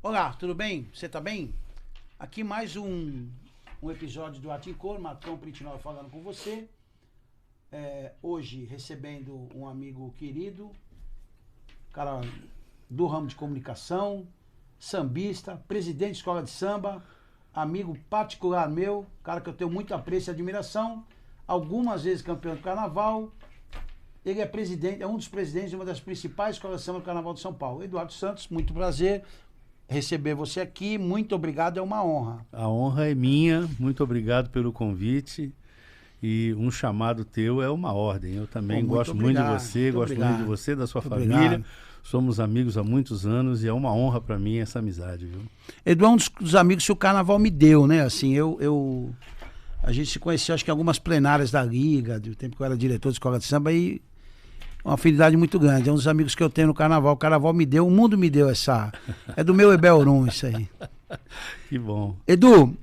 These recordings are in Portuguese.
Olá, tudo bem? Você tá bem? Aqui mais um episódio do Arte em Cor, Marcão Pritinol falando com você. Hoje recebendo um amigo querido, cara do ramo de comunicação, sambista, presidente de escola de samba, amigo particular meu, cara que eu tenho muito apreço e admiração, algumas vezes campeão do carnaval. Ele é presidente, é um dos presidentes de uma das principais escolas de samba do Carnaval de São Paulo. Eduardo Santos, muito prazer receber você aqui, muito obrigado, é uma honra. A honra é minha, muito obrigado pelo convite. E um chamado teu é uma ordem. Eu também gosto muito de você, gosto muito de você, da sua família. Obrigado. Somos amigos há muitos anos e é uma honra para mim essa amizade, viu? Edu é um dos amigos que o carnaval me deu, né? Assim, a gente se conheceu, acho que em algumas plenárias da Liga, do tempo que eu era diretor de escola de samba, e uma afinidade muito grande. É um dos amigos que eu tenho no carnaval. O carnaval me deu, o mundo me deu essa. É do meu Ebelrum isso aí. Que bom. Edu,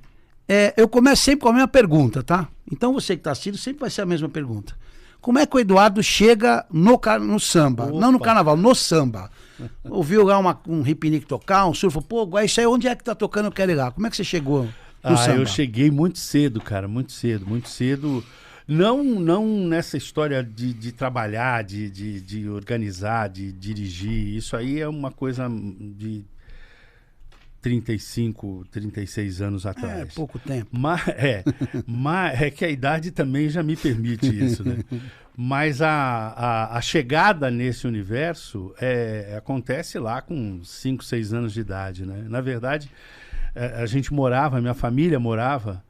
eu começo sempre com a mesma pergunta, tá? Então você que está assistindo sempre vai ser a mesma pergunta. Como é que o Eduardo chega no samba? Opa. Não no carnaval, no samba. Ouviu lá um hipnique tocar, um surfo, pô, isso aí onde é que tá tocando, eu quero ir lá. Como é que você chegou no samba? Eu cheguei muito cedo, cara, muito cedo. Não nessa história de trabalhar, de organizar, de dirigir. Isso aí é uma coisa de 35, 36 anos atrás. É pouco tempo. Mas é que a idade também já me permite isso, né? Mas a chegada nesse universo acontece lá com 5, 6 anos de idade, né? Na verdade, a gente morava, minha família morava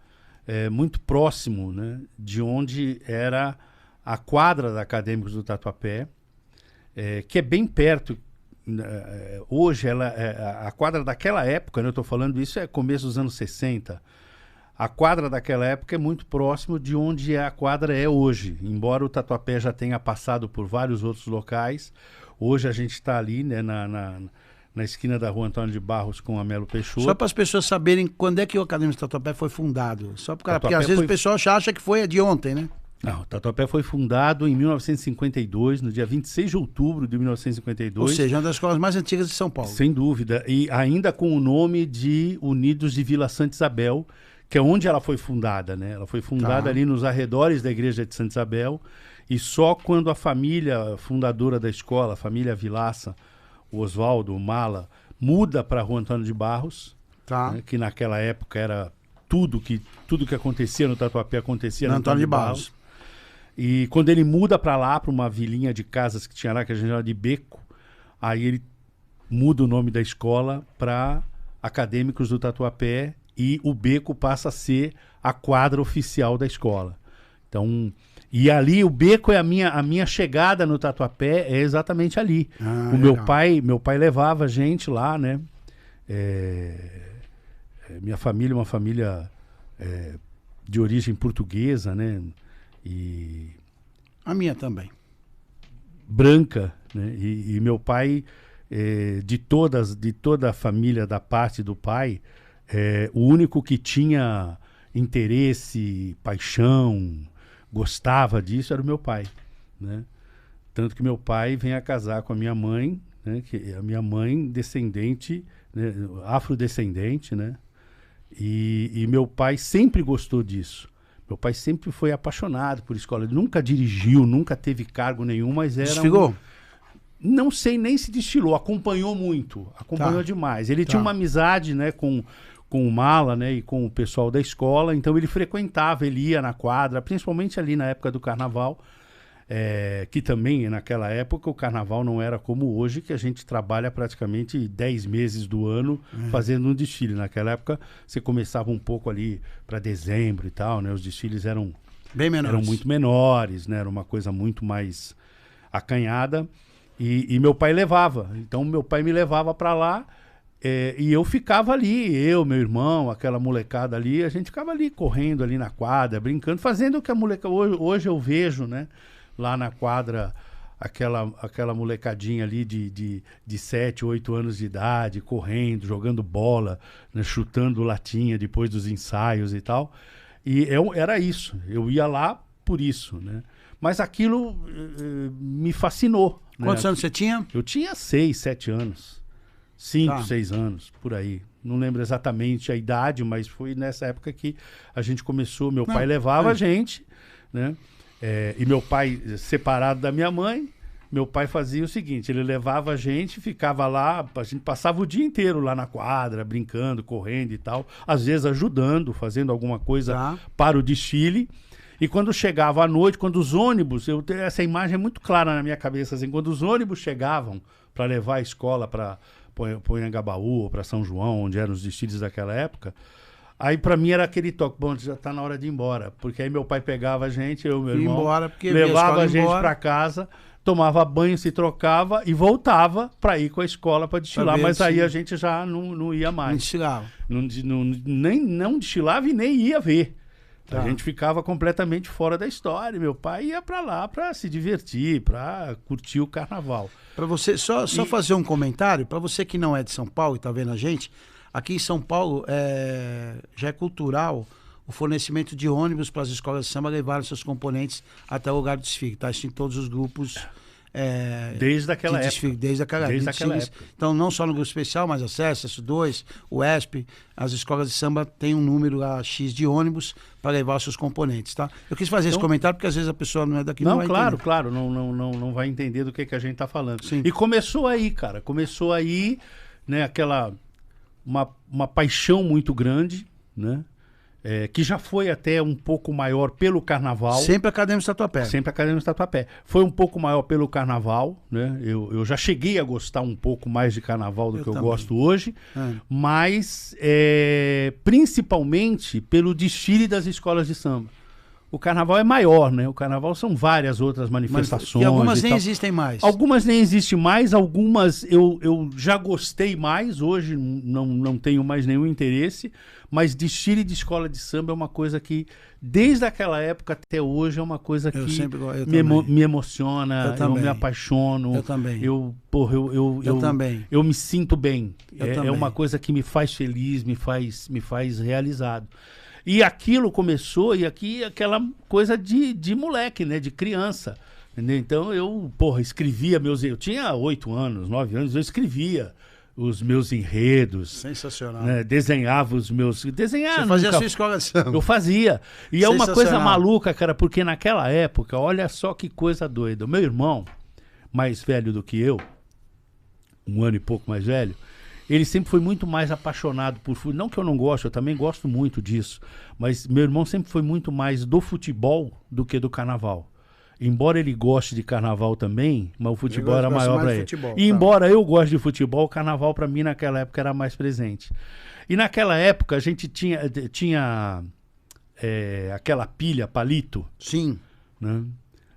muito próximo, né, de onde era a quadra da Acadêmicos do Tatuapé, que é bem perto. Hoje, a quadra daquela época, né, eu estou falando isso, é começo dos anos 60. A quadra daquela época é muito próximo de onde a quadra é hoje. Embora o Tatuapé já tenha passado por vários outros locais, hoje a gente está ali, né, na esquina da Rua Antônio de Barros com Amelo Peixoto. Só para as pessoas saberem quando é que o Acadêmico do Tatuapé foi fundado. Só porque às vezes o pessoal acha que foi de ontem, né? Não, o Tatuapé foi fundado em 1952, no dia 26 de outubro de 1952. Ou seja, uma das escolas mais antigas de São Paulo. Sem dúvida. E ainda com o nome de Unidos de Vila Santa Isabel, que é onde ela foi fundada, né? Ela foi fundada ali nos arredores da igreja de Santa Isabel. E só quando a família fundadora da escola, a família Vilaça, o Oswaldo, o Mala, muda para a Rua Antônio de Barros, né, que naquela época era tudo que acontecia no Tatuapé acontecia no Antônio de Barros. E quando ele muda para lá, para uma vilinha de casas que tinha lá, que a gente chama de Beco, aí ele muda o nome da escola para Acadêmicos do Tatuapé e o Beco passa a ser a quadra oficial da escola. Então, e ali o Beco é a minha chegada no Tatuapé, é exatamente ali. Meu pai levava a gente lá, né? Minha família é uma família de origem portuguesa, né? E a minha também. Branca, né? E meu pai, de toda a família da parte do pai, o único que tinha interesse, paixão, gostava disso era o meu pai, né? Tanto que meu pai vem a casar com a minha mãe, né? Que a minha mãe descendente, né? Afrodescendente, né? E meu pai sempre gostou disso. Meu pai sempre foi apaixonado por escola. Ele nunca dirigiu, nunca teve cargo nenhum, mas era Desfilou? Não sei nem se desfilou, acompanhou muito, acompanhou demais. Ele tinha uma amizade, né, com o Mala, né, e com o pessoal da escola, então ele frequentava, ele ia na quadra, principalmente ali na época do carnaval, que também naquela época o carnaval não era como hoje, que a gente trabalha praticamente 10 meses do ano fazendo um desfile. Naquela época você começava um pouco ali para dezembro e tal, né, os desfiles eram muito menores, né, era uma coisa muito mais acanhada, e meu pai levava, então meu pai me levava para lá. E eu ficava ali, meu irmão, aquela molecada ali, a gente ficava ali correndo ali na quadra, brincando, fazendo o que a molecada hoje eu vejo, né, lá na quadra, aquela molecadinha ali de 7, 8 anos de idade, correndo, jogando bola, né, chutando latinha depois dos ensaios e tal. E era isso, eu ia lá por isso, né? Mas aquilo me fascinou. Quantos anos você tinha? Eu tinha 6, 7 anos. 5, 6 anos, por aí. Não lembro exatamente a idade, mas foi nessa época que a gente começou. Meu pai levava a gente, né? E meu pai, separado da minha mãe, meu pai fazia o seguinte, ele levava a gente, ficava lá, a gente passava o dia inteiro lá na quadra, brincando, correndo e tal, às vezes ajudando, fazendo alguma coisa para o desfile. E quando chegava à noite, quando os ônibus, essa imagem é muito clara na minha cabeça, assim, quando os ônibus chegavam para levar a escola para Anhangabaú ou para São João, onde eram os desfiles daquela época, aí para mim era aquele toque, bom, já tá na hora de ir embora, porque aí meu pai pegava a gente, eu e meu irmão, levava a gente para casa, tomava banho, se trocava e voltava para ir com a escola para desfilar, mas aí a gente já não ia mais. Não desfilava. Não desfilava e nem ia ver. A gente ficava completamente fora da história. Meu pai ia para lá para se divertir, para curtir o carnaval. Para você, só fazer um comentário, para você que não é de São Paulo e está vendo a gente, aqui em São Paulo já é cultural o fornecimento de ônibus para as escolas de samba levarem seus componentes até o lugar do desfile. Tá? Isso em todos os grupos. Desde aquela época. Desde aquela época. Então, não só no grupo especial, mas a SES, S2, o ESP, as escolas de samba têm um número lá, X de ônibus para levar os seus componentes, tá? Eu quis fazer esse comentário porque às vezes a pessoa não é daqui, não vai entender. Claro, não vai entender do que a gente tá falando. Sim. E começou aí, cara, né, aquela, uma paixão muito grande, né? Que já foi até um pouco maior pelo carnaval. Sempre Acadêmico Tatuapé. Sempre Acadêmico Tatuapé. Foi um pouco maior pelo carnaval, né? Eu já cheguei a gostar um pouco mais de carnaval do que eu gosto hoje, mas principalmente pelo desfile das escolas de samba. O carnaval é maior, né? O carnaval são várias outras manifestações. E algumas nem existem mais. Algumas nem existem mais, algumas eu já gostei mais, hoje não tenho mais nenhum interesse, mas desfile de escola de samba é uma coisa que, desde aquela época até hoje, é uma coisa que me emociona, eu me apaixono. Eu também. Eu também. Eu me sinto bem. É uma coisa que me faz feliz, me faz realizado. E aquilo começou, aquela coisa de moleque, né? De criança. Entendeu? Então eu, escrevia eu tinha 8 anos, 9 anos, eu escrevia os meus enredos. Sensacional. Né? Desenhava os meus... Desenhar, você fazia a sua escola de samba. Eu fazia. E é uma coisa maluca, cara, porque naquela época, olha só que coisa doida. O meu irmão, mais velho do que eu, 1 ano e pouco mais velho, ele sempre foi muito mais apaixonado por futebol. Não que eu não goste, eu também gosto muito disso. Mas meu irmão sempre foi muito mais do futebol do que do carnaval. Embora ele goste de carnaval também, mas o futebol era maior para ele. E embora eu goste de futebol, o carnaval para mim naquela época era mais presente. E naquela época a gente tinha aquela pilha, palito. Sim. Né?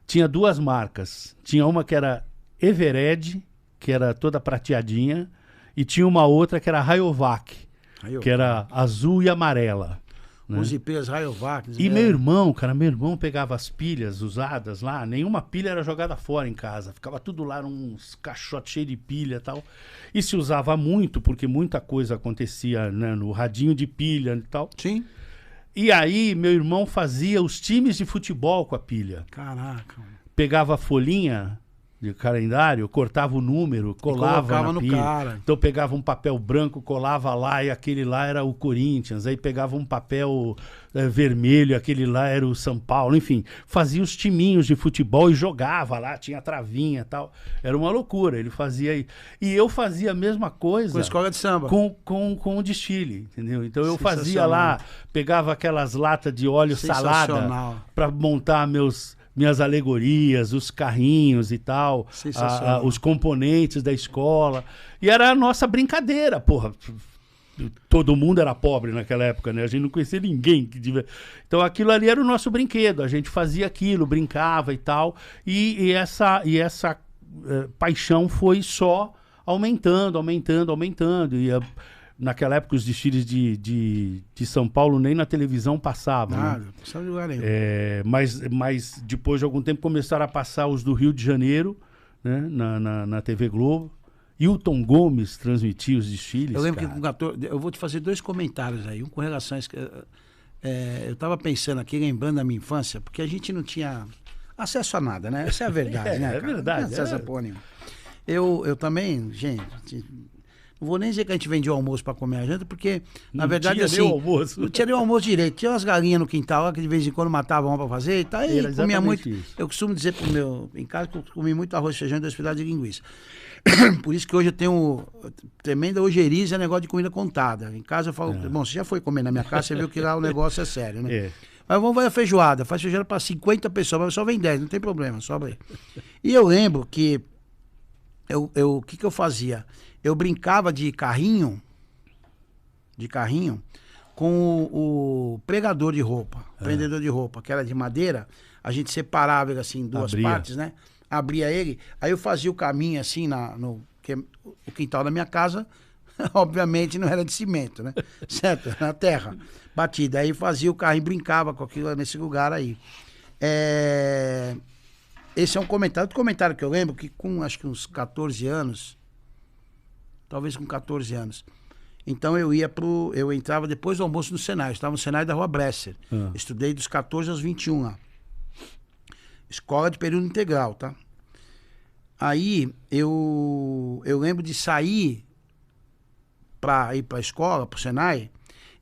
Tinha 2 marcas. Tinha uma que era Evered, que era toda prateadinha, e tinha uma outra que era Rayovac, que era azul e amarela. Né? Os IPs Rayovac. E meu irmão pegava as pilhas usadas lá, nenhuma pilha era jogada fora em casa, ficava tudo lá uns caixotes cheios de pilha e tal. E se usava muito, porque muita coisa acontecia, né, no radinho de pilha e tal. Sim. E aí meu irmão fazia os times de futebol com a pilha. Caraca. Pegava a folhinha de calendário, cortava o número, colava na pilha. Cara. Então pegava um papel branco, colava lá, e aquele lá era o Corinthians. Aí pegava um papel vermelho, aquele lá era o São Paulo. Enfim, fazia os timinhos de futebol e jogava lá, tinha travinha e tal. Era uma loucura, ele fazia. E eu fazia a mesma coisa... Com a escola de samba. Com o desfile, entendeu? Então eu fazia lá, pegava aquelas latas de óleo salada para montar minhas alegorias, os carrinhos e tal, os componentes da escola. E era a nossa brincadeira, porra. Todo mundo era pobre naquela época, né? A gente não conhecia ninguém. Então aquilo ali era o nosso brinquedo. A gente fazia aquilo, brincava e tal. E essa paixão foi só aumentando. E naquela época os desfiles de São Paulo nem na televisão passavam. Nada, não passava de lugar nenhum. Mas depois de algum tempo começaram a passar os do Rio de Janeiro, né, na TV Globo. Hilton Gomes transmitia os desfiles. Eu lembro que com 14... Eu vou te fazer 2 comentários aí. Um com relação a isso. Eu estava pensando aqui, lembrando da minha infância, porque a gente não tinha acesso a nada, né? Essa é a verdade, né, cara? É verdade. Não tinha acesso a porra nenhuma. Eu também, gente... Não vou nem dizer que a gente vendia o almoço para comer a janta, porque, na Não verdade, tinha assim... nem o almoço. Não tinha nem o almoço direito. Tinha umas galinhas no quintal lá que de vez em quando matavam uma para fazer e tal. E comia muito. Isso. Eu costumo dizer pro meu... Em casa que eu comi muito arroz, feijão e 2 pedaços de linguiça. Por isso que hoje eu tenho tremenda ojeriza, negócio de comida contada. Em casa eu falo... Bom, você já foi comer na minha casa, você viu que lá o negócio é sério, né? Mas vamos fazer a feijoada. Faz feijoada para 50 pessoas, mas só vem 10, não tem problema, sobra aí. E eu lembro que... O que eu fazia? Eu brincava de carrinho com o pregador de roupa, prendedor de roupa, que era de madeira. A gente separava ele assim em duas partes, né? Abria ele, aí eu fazia o caminho assim o quintal da minha casa, obviamente não era de cimento, né? Certo? Na terra, batida. Aí fazia o carrinho, brincava com aquilo nesse lugar aí. Esse é um comentário. Outro comentário que eu lembro, que com acho que uns 14 anos, talvez com 14 anos, então eu entrava depois do almoço no Senai. Eu estava no Senai da Rua Bresser. Estudei dos 14 aos 21 lá. Escola de período integral, tá? Aí eu lembro de sair para ir para a escola, para o Senai,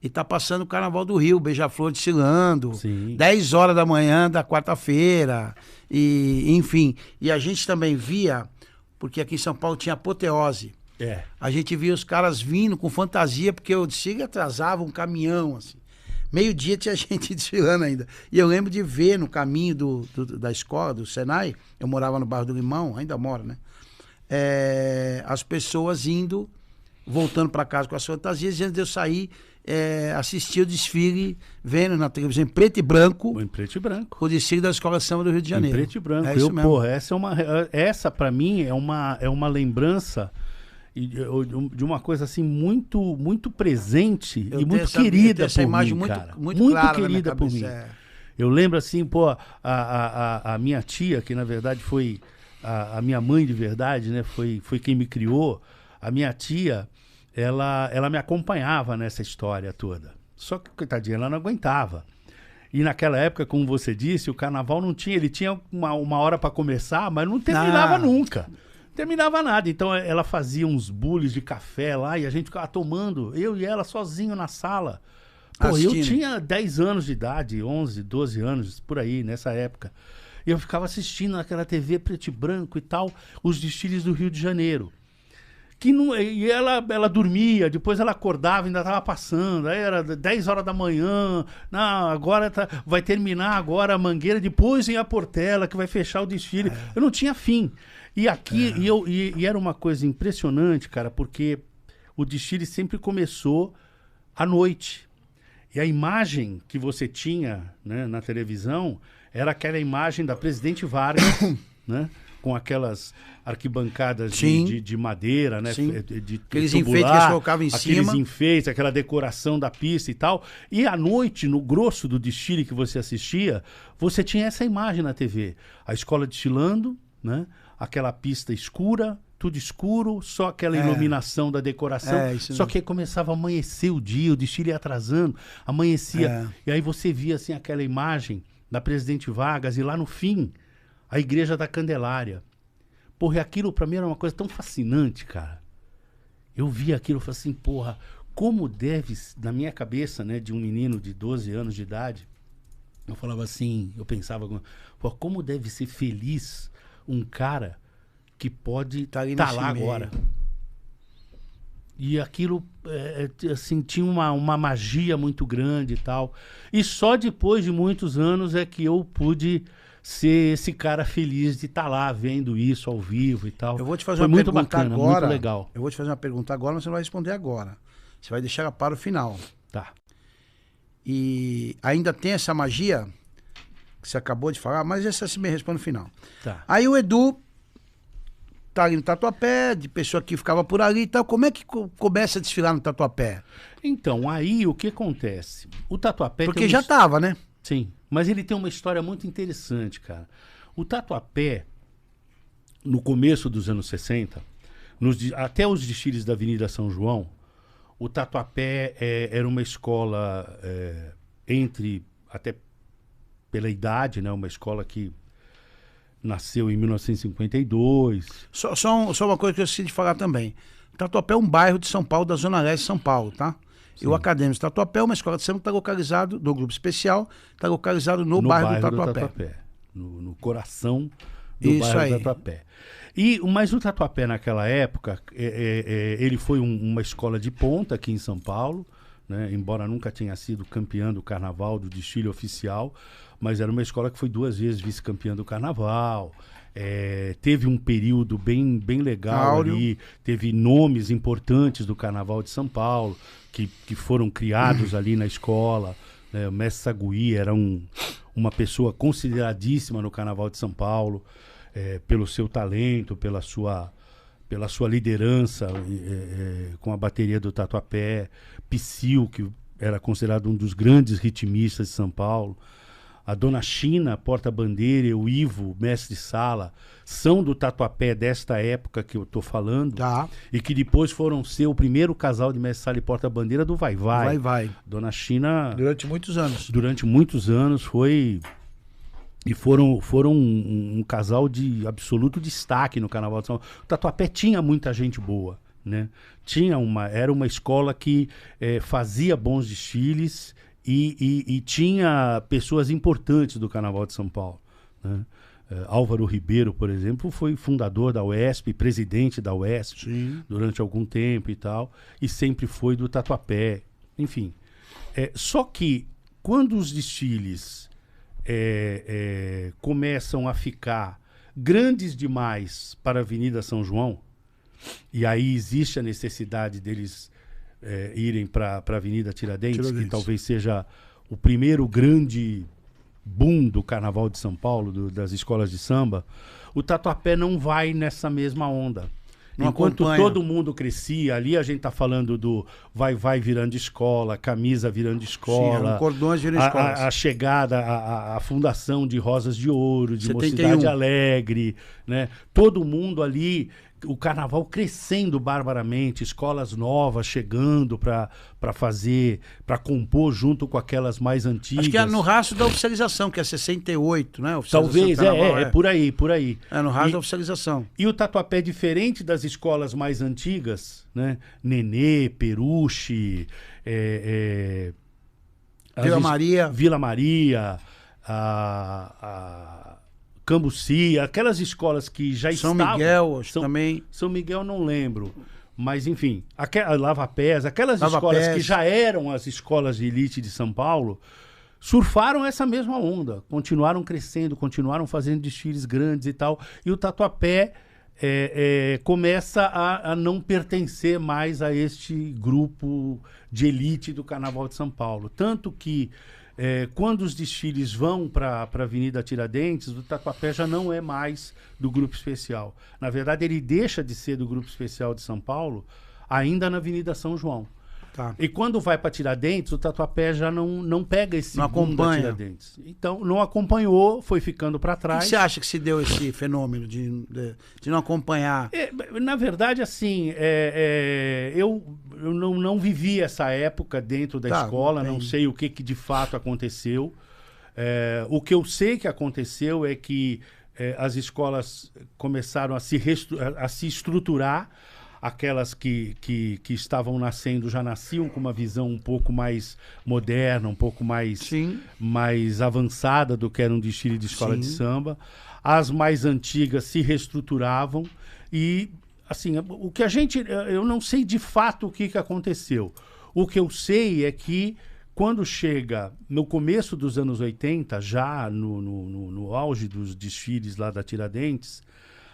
e tá passando o Carnaval do Rio, Beija-Flor desfilando, 10 horas da manhã da quarta-feira, e enfim. E a gente também via, porque aqui em São Paulo tinha apoteose. A gente via os caras vindo com fantasia, porque o desfile atrasava um caminhão, assim. Meio-dia tinha gente desfilando ainda. E eu lembro de ver no caminho da escola, do Senai, eu morava no bairro do Limão, ainda moro, né? As pessoas voltando para casa com as fantasias, e antes de eu sair, assistir o desfile, vendo na televisão em preto e branco. Em preto e branco. O desfile da Escola de Samba do Rio de Janeiro. Em preto e branco. É isso mesmo. Porra, essa para mim é uma lembrança de uma coisa assim muito muito presente e muito querida por mim, cara. Muito querida por mim. Eu lembro assim, pô, a minha tia, que na verdade foi a minha mãe de verdade, né? Foi quem me criou. A minha tia, ela me acompanhava nessa história toda. Só que, coitadinha, ela não aguentava. E naquela época, como você disse, o carnaval não tinha... Ele tinha uma hora para começar, mas não terminava nunca. Terminava nada. Então ela fazia uns bules de café lá e a gente ficava tomando, eu e ela sozinho na sala. Pô, eu tinha 10 anos de idade, 11, 12 anos, por aí, nessa época. E eu ficava assistindo naquela TV preto e branco e tal, os desfiles do Rio de Janeiro. E ela dormia, depois ela acordava, ainda estava passando, aí era 10 horas da manhã, não, agora vai terminar agora a Mangueira, depois em a Portela, que vai fechar o desfile. Eu não tinha fim. E aqui, e era uma coisa impressionante, cara, porque o desfile sempre começou à noite. E a imagem que você tinha, né, na televisão era aquela imagem da Presidente Vargas, né? Com aquelas arquibancadas de madeira, né? De aqueles enfeites que eles colocavam em cima. Aqueles enfeites, aquela decoração da pista e tal. E à noite, no grosso do desfile que você assistia, você tinha essa imagem na TV. A escola desfilando, né? Aquela pista escura, tudo escuro, só aquela iluminação da decoração. Só que aí começava a amanhecer o dia, o desfile ia atrasando, amanhecia. E aí você via assim aquela imagem da Presidente Vargas e lá no fim, a Igreja da Candelária. Porra, e aquilo pra mim era uma coisa tão fascinante, cara. Eu via aquilo e falei assim, porra, como deve, na minha cabeça, né, de um menino de 12 anos de idade, eu falava assim, eu pensava, pô, como deve ser feliz um cara que pode estar lá agora. E aquilo, assim, tinha uma magia muito grande e tal. E só depois de muitos anos é que eu pude ser esse cara feliz de estar lá vendo isso ao vivo e tal. Eu vou te fazer Foi uma muito pergunta bacana, agora. muito legal. Eu vou te fazer uma pergunta agora, mas você não vai responder agora. Você vai deixar ela para o final. Tá. E ainda tem essa magia que você acabou de falar, mas essa você me responde no final. Tá. Aí o Edu tá ali no Tatuapé, de pessoa que ficava por ali e tal. Como é que começa a desfilar no Tatuapé? Então, aí o que acontece? O Tatuapé... Porque já tava, né? Sim, mas ele tem uma história muito interessante, cara. O Tatuapé, no começo dos anos 60, até os desfiles da Avenida São João, o Tatuapé era uma escola até pela idade, né? Uma escola que nasceu em 1952. Só uma coisa que eu esqueci de falar também. Tatuapé é um bairro de São Paulo, da Zona Leste de São Paulo, tá? E o Acadêmico de Tatuapé é uma escola de samba que está localizado, do grupo especial, está localizado no bairro do Tatuapé. No coração do bairro do Tatuapé. Mas o Tatuapé, naquela época, ele foi uma escola de ponta aqui em São Paulo, né? Embora nunca tenha sido campeã do carnaval, do desfile oficial, mas era uma escola que foi 2 vezes vice-campeã do carnaval. Teve um período bem legal ali, teve nomes importantes do Carnaval de São Paulo que foram criados ali na escola, né? O mestre Sagui era uma pessoa consideradíssima no Carnaval de São Paulo, pelo seu talento, pela sua liderança com a bateria do Tatuapé. Psyu, que era considerado um dos grandes ritmistas de São Paulo. A Dona China, porta-bandeira, o Ivo, mestre-sala, são do Tatuapé desta época que eu estou falando. Tá. E que depois foram ser o primeiro casal de mestre-sala e porta-bandeira do Vai Vai. Vai Vai. Dona China... Durante muitos anos. Durante muitos anos foi... E foram um casal de absoluto destaque no Carnaval de São Paulo. O Tatuapé tinha muita gente boa, né? Era uma escola que fazia bons desfiles... E tinha pessoas importantes do Carnaval de São Paulo, né? Álvaro Ribeiro, por exemplo, foi fundador da UESP, presidente da UESP. Sim. Durante algum tempo e tal, e sempre foi do Tatuapé, enfim. Só que quando os desfiles começam a ficar grandes demais para a Avenida São João, e aí existe a necessidade deles irem para a Avenida Tiradentes, que talvez seja o primeiro grande boom do Carnaval de São Paulo, das escolas de samba, o Tatuapé não vai nessa mesma onda. Enquanto todo mundo crescia, ali a gente está falando do vai virando escola, camisa virando escola, cordões virando escola. A chegada, a fundação de Rosas de Ouro, de 71. Mocidade Alegre, né? Todo mundo ali, o carnaval crescendo barbaramente, escolas novas chegando para compor junto com aquelas mais antigas. Acho que é no rastro da oficialização, que é 68, né? Talvez, por aí. É no rastro da oficialização. E o Tatuapé, diferente das escolas mais antigas, né? Nenê, Peruche, Vila Maria, Cambuci, aquelas escolas que já São estavam... Miguel, também. São Miguel não lembro, mas enfim, Lava Pés, aquelas escolas que já eram as escolas de elite de São Paulo, surfaram essa mesma onda, continuaram crescendo, continuaram fazendo desfiles grandes e tal, e o Tatuapé começa a não pertencer mais a este grupo de elite do Carnaval de São Paulo. Tanto que quando os desfiles vão para a Avenida Tiradentes, o Tatuapé já não é mais do Grupo Especial. Na verdade, ele deixa de ser do Grupo Especial de São Paulo ainda na Avenida São João. Tá. E quando vai para Tiradentes, o Tatuapé já não pega esse boom da Tiradentes. Então, não acompanhou, foi ficando para trás. O que você acha que se deu esse fenômeno de não acompanhar? Na verdade, assim, eu não vivi essa época dentro da escola, não sei o que de fato aconteceu. O que eu sei que aconteceu é que as escolas começaram a se estruturar. Aquelas que estavam nascendo já nasciam com uma visão um pouco mais moderna, um pouco mais avançada do que era um desfile de escola de samba. As mais antigas se reestruturavam e, assim, o que eu não sei de fato o que aconteceu. O que eu sei é que quando chega no começo dos anos 80, já no auge dos desfiles lá da Tiradentes,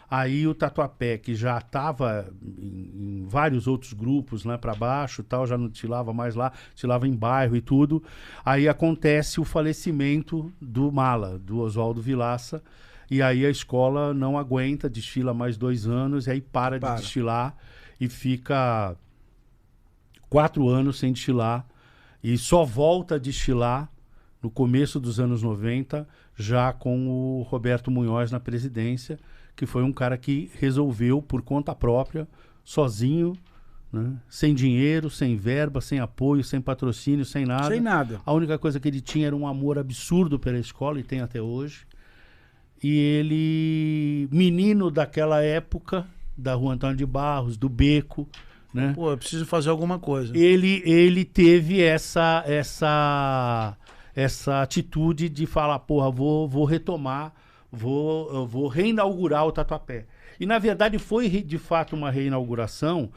aí o Tatuapé, que já estava em vários outros grupos lá para baixo, tal, já não desfilava mais lá, desfilava em bairro e tudo. Aí acontece o falecimento do Mala, do Oswaldo Vilaça, e aí a escola não aguenta, desfila mais 2 anos, e aí para de desfilar e fica 4 anos sem desfilar, e só volta a desfilar no começo dos anos 90, já com o Roberto Munhoz na presidência, que foi um cara que resolveu por conta própria, sozinho, né? Sem dinheiro, sem verba, sem apoio, sem patrocínio, sem nada. Sem nada. A única coisa que ele tinha era um amor absurdo pela escola, e tem até hoje. E ele, menino daquela época, da Rua Antônio de Barros, do Beco, né? Pô, eu preciso fazer alguma coisa. Ele teve essa atitude de falar, porra, vou retomar, vou reinaugurar o Tatuapé. E, na verdade, foi de fato uma reinauguração,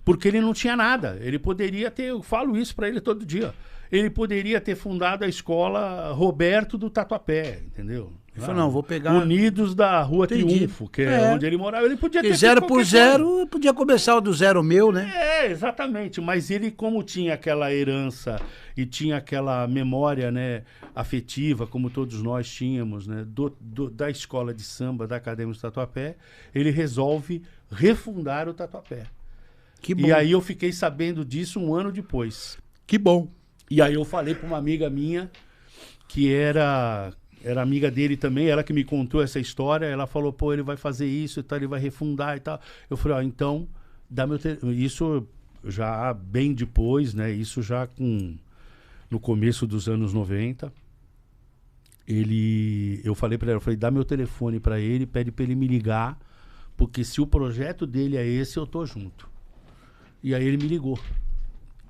porque ele não tinha nada. Ele poderia ter, eu falo isso para ele todo dia, ele poderia ter fundado a escola Roberto do Tatuapé, entendeu? Ele falou, não, vou pegar... Unidos da Rua Entendi. Triunfo, que é onde ele morava. Ele podia ter E feito 0 por qualquer 0, coisa. podia começar o do zero meu, né? É, exatamente. Mas ele, como tinha aquela herança e tinha aquela memória, né, afetiva, como todos nós tínhamos, né, da escola de samba, da Acadêmia do Tatuapé, ele resolve refundar o Tatuapé. Que bom. E aí eu fiquei sabendo disso um ano depois. Que bom. E aí eu falei para uma amiga minha, que era amiga dele também, ela que me contou essa história, ela falou, pô, ele vai fazer isso e tal, ele vai refundar e tal. Eu falei, ó, então, dá meu isso já bem depois, né, isso já no começo dos anos 90, eu falei para ela, eu falei, dá meu telefone para ele, pede para ele me ligar, porque se o projeto dele é esse, eu tô junto. E aí ele me ligou.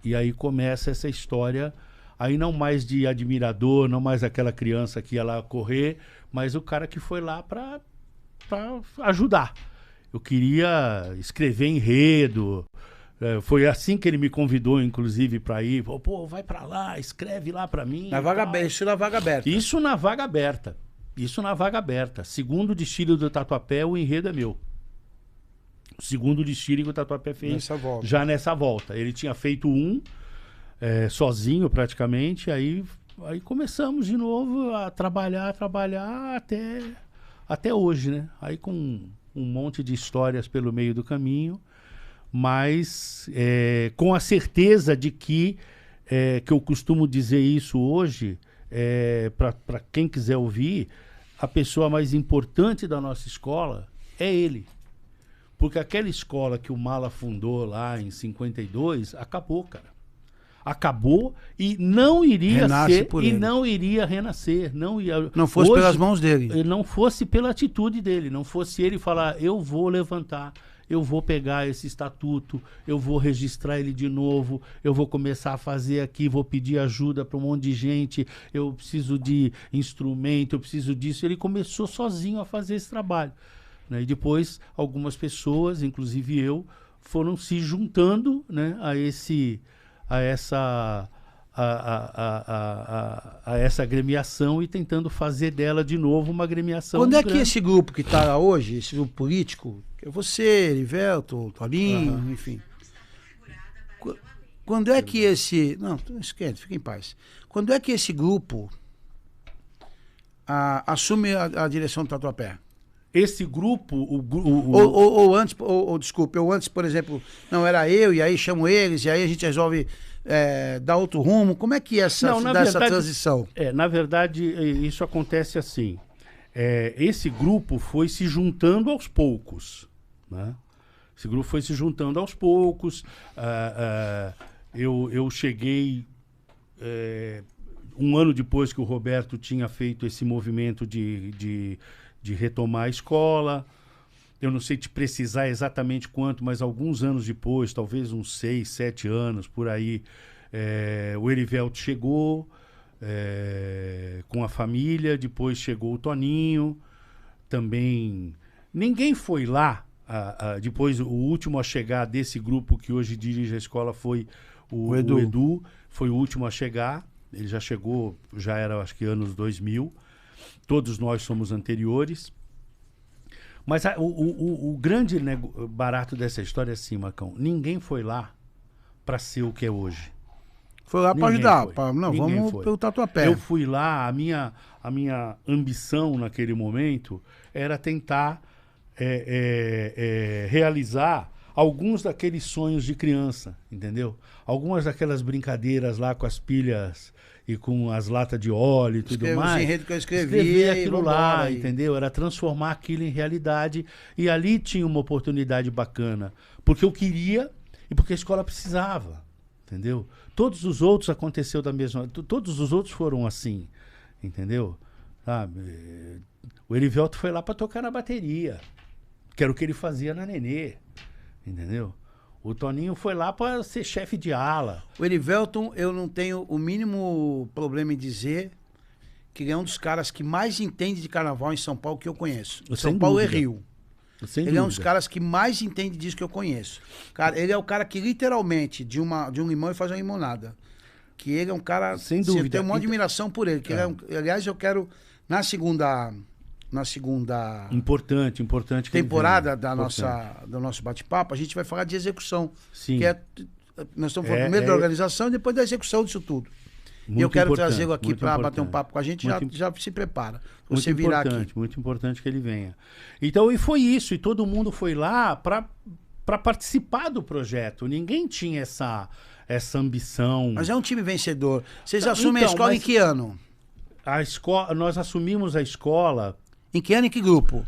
E aí começa essa história, aí não mais de admirador, não mais aquela criança que ia lá correr, mas o cara que foi lá para ajudar. Eu queria escrever enredo, foi assim que ele me convidou, inclusive, para ir. Falou, pô, vai para lá, escreve lá para mim. Isso na vaga aberta. Isso na vaga aberta. Isso na vaga aberta. Segundo o desfile do Tatuapé, o enredo é meu. O segundo desfile que o Tatuapé fez já nessa volta. Ele tinha feito sozinho praticamente, aí começamos de novo a trabalhar até hoje, né? Aí com um monte de histórias pelo meio do caminho, mas com a certeza de que eu costumo dizer isso hoje, para quem quiser ouvir, a pessoa mais importante da nossa escola é ele. Porque aquela escola que o Mala fundou lá em 52, acabou, cara. Acabou e não iria não iria renascer. Não fosse pelas mãos dele. Não fosse pela atitude dele. Não fosse ele falar, eu vou levantar, eu vou pegar esse estatuto, eu vou registrar ele de novo, eu vou começar a fazer aqui, vou pedir ajuda para um monte de gente, eu preciso de instrumento, eu preciso disso. Ele começou sozinho a fazer esse trabalho. Né? E depois algumas pessoas, inclusive eu, foram se juntando, né, a essa agremiação e tentando fazer dela de novo uma agremiação. Quando é que esse grupo que está hoje, esse grupo político, que é você, Erivelto, Tolinho, enfim. Quando é que esse... Não, esquece, fica em paz. Quando é que esse grupo assume a direção do Tatuapé? Esse grupo... Desculpe, ou antes, por exemplo, não, era eu, e aí chamo eles, e aí a gente resolve dar outro rumo. Como é que é essa transição? Na verdade, isso acontece assim. Esse grupo foi se juntando aos poucos, né? Esse grupo foi se juntando aos poucos. Eu cheguei... um ano depois que o Roberto tinha feito esse movimento de retomar a escola. Eu não sei te precisar exatamente quanto, mas alguns anos depois, talvez uns 6, 7 anos, por aí, o Erivelto chegou com a família, depois chegou o Toninho, também... Ninguém foi lá, depois o último a chegar desse grupo que hoje dirige a escola foi o Edu, foi o último a chegar, ele já chegou, já era acho que anos 2000, todos nós somos anteriores. Mas o grande barato dessa história é assim, Marcão, ninguém foi lá para ser o que é hoje. Foi lá para ajudar, vamos pelo Tatuapé. Eu fui lá, a minha ambição naquele momento era tentar realizar alguns daqueles sonhos de criança, entendeu? Algumas daquelas brincadeiras lá com as pilhas e com as latas de óleo e tudo mais. O enredo que eu escrevi aquilo lá, entendeu? Era transformar aquilo em realidade. E ali tinha uma oportunidade bacana. Porque eu queria e porque a escola precisava, entendeu? Todos os outros aconteceu da mesma... Todos os outros foram assim, entendeu? Sabe? O Erivelto foi lá para tocar na bateria, que era o que ele fazia na Nenê, entendeu? O Toninho foi lá para ser chefe de ala. O Erivelton, eu não tenho o mínimo problema em dizer que ele é um dos caras que mais entende de carnaval em São Paulo que eu conheço. São Paulo é Rio. Ele é um dos caras que mais entende disso que eu conheço. Cara, ele é o cara que literalmente, de um limão, ele faz uma limonada. Que ele é um cara... Sem dúvida. Eu tenho uma admiração por ele. Que ele é aliás, eu quero, na segunda importante temporada do nosso bate-papo, a gente vai falar de execução. Sim. Que nós estamos falando primeiro da organização e depois da execução disso tudo. E eu quero trazê-lo aqui para bater um papo com a gente, já se prepara. Você virá aqui. Muito importante que ele venha. Então, e foi isso, e todo mundo foi lá para participar do projeto. Ninguém tinha essa ambição. Mas é um time vencedor. Vocês assumem a escola em que ano? Nós assumimos a escola... Em que ano e que grupo?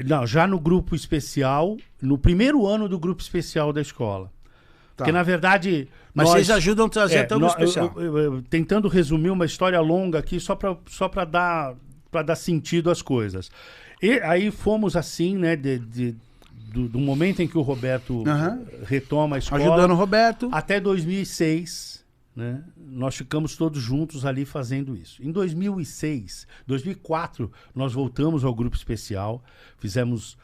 Não, já no grupo especial, no primeiro ano do grupo especial da escola. Tá. Porque, na verdade... Mas vocês ajudam a trazer até o grupo especial. Tentando resumir uma história longa aqui, só para dar sentido às coisas. E aí fomos assim, né, do momento em que o Roberto retoma a escola... Ajudando o Roberto. Até 2006, né, nós ficamos todos juntos ali fazendo isso. Em 2004, nós voltamos ao grupo especial, fizemos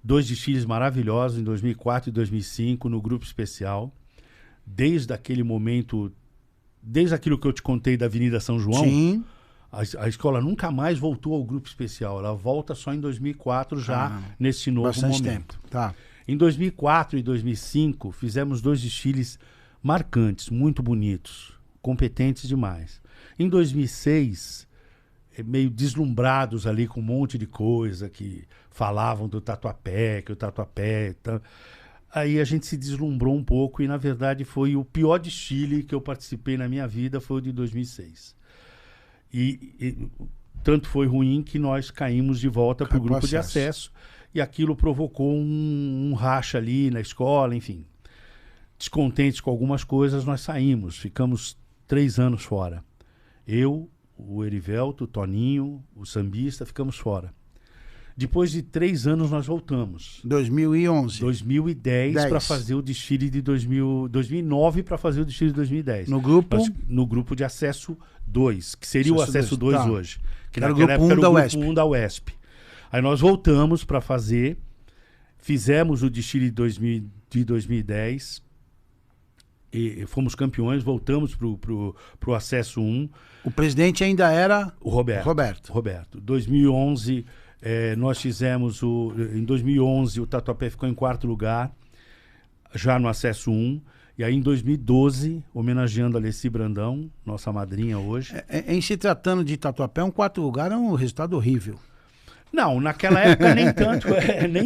2 desfiles maravilhosos em 2004 e 2005 no grupo especial. Desde aquele momento, desde aquilo que eu te contei da Avenida São João, sim, a escola nunca mais voltou ao grupo especial. Ela volta só em 2004, já nesse novo bastante momento. Tempo. Tá. Em 2004 e 2005, fizemos 2 desfiles marcantes, muito bonitos, competentes demais. Em 2006, meio deslumbrados ali com um monte de coisa que falavam do Tatuapé, que o Tatuapé... Aí a gente se deslumbrou um pouco e, na verdade, foi o pior desfile que eu participei na minha vida, foi o de 2006. E tanto foi ruim que nós caímos de volta para o grupo de acesso e aquilo provocou um racha ali na escola, enfim. Descontentes com algumas coisas, nós saímos, ficamos 3 anos fora. Eu, o Erivelto, o Toninho, o sambista, ficamos fora. Depois de 3 anos nós voltamos. 2011. 2010 para fazer o desfile de 2009 para fazer o desfile de 2010. No grupo? No grupo de acesso 2, que seria o acesso 2 hoje. Que era o grupo 1 da UESP. 1 da UESP. Aí nós voltamos para fazer, fizemos o desfile de 2010, e fomos campeões, voltamos pro acesso 1. O presidente ainda era o Roberto. 2011... nós fizemos em 2011 o Tatuapé ficou em 4º lugar, já no acesso 1, e aí em 2012, homenageando a Alessi Brandão, nossa madrinha hoje. Em se tratando de Tatuapé, um 4º lugar é um resultado horrível. Não, naquela época nem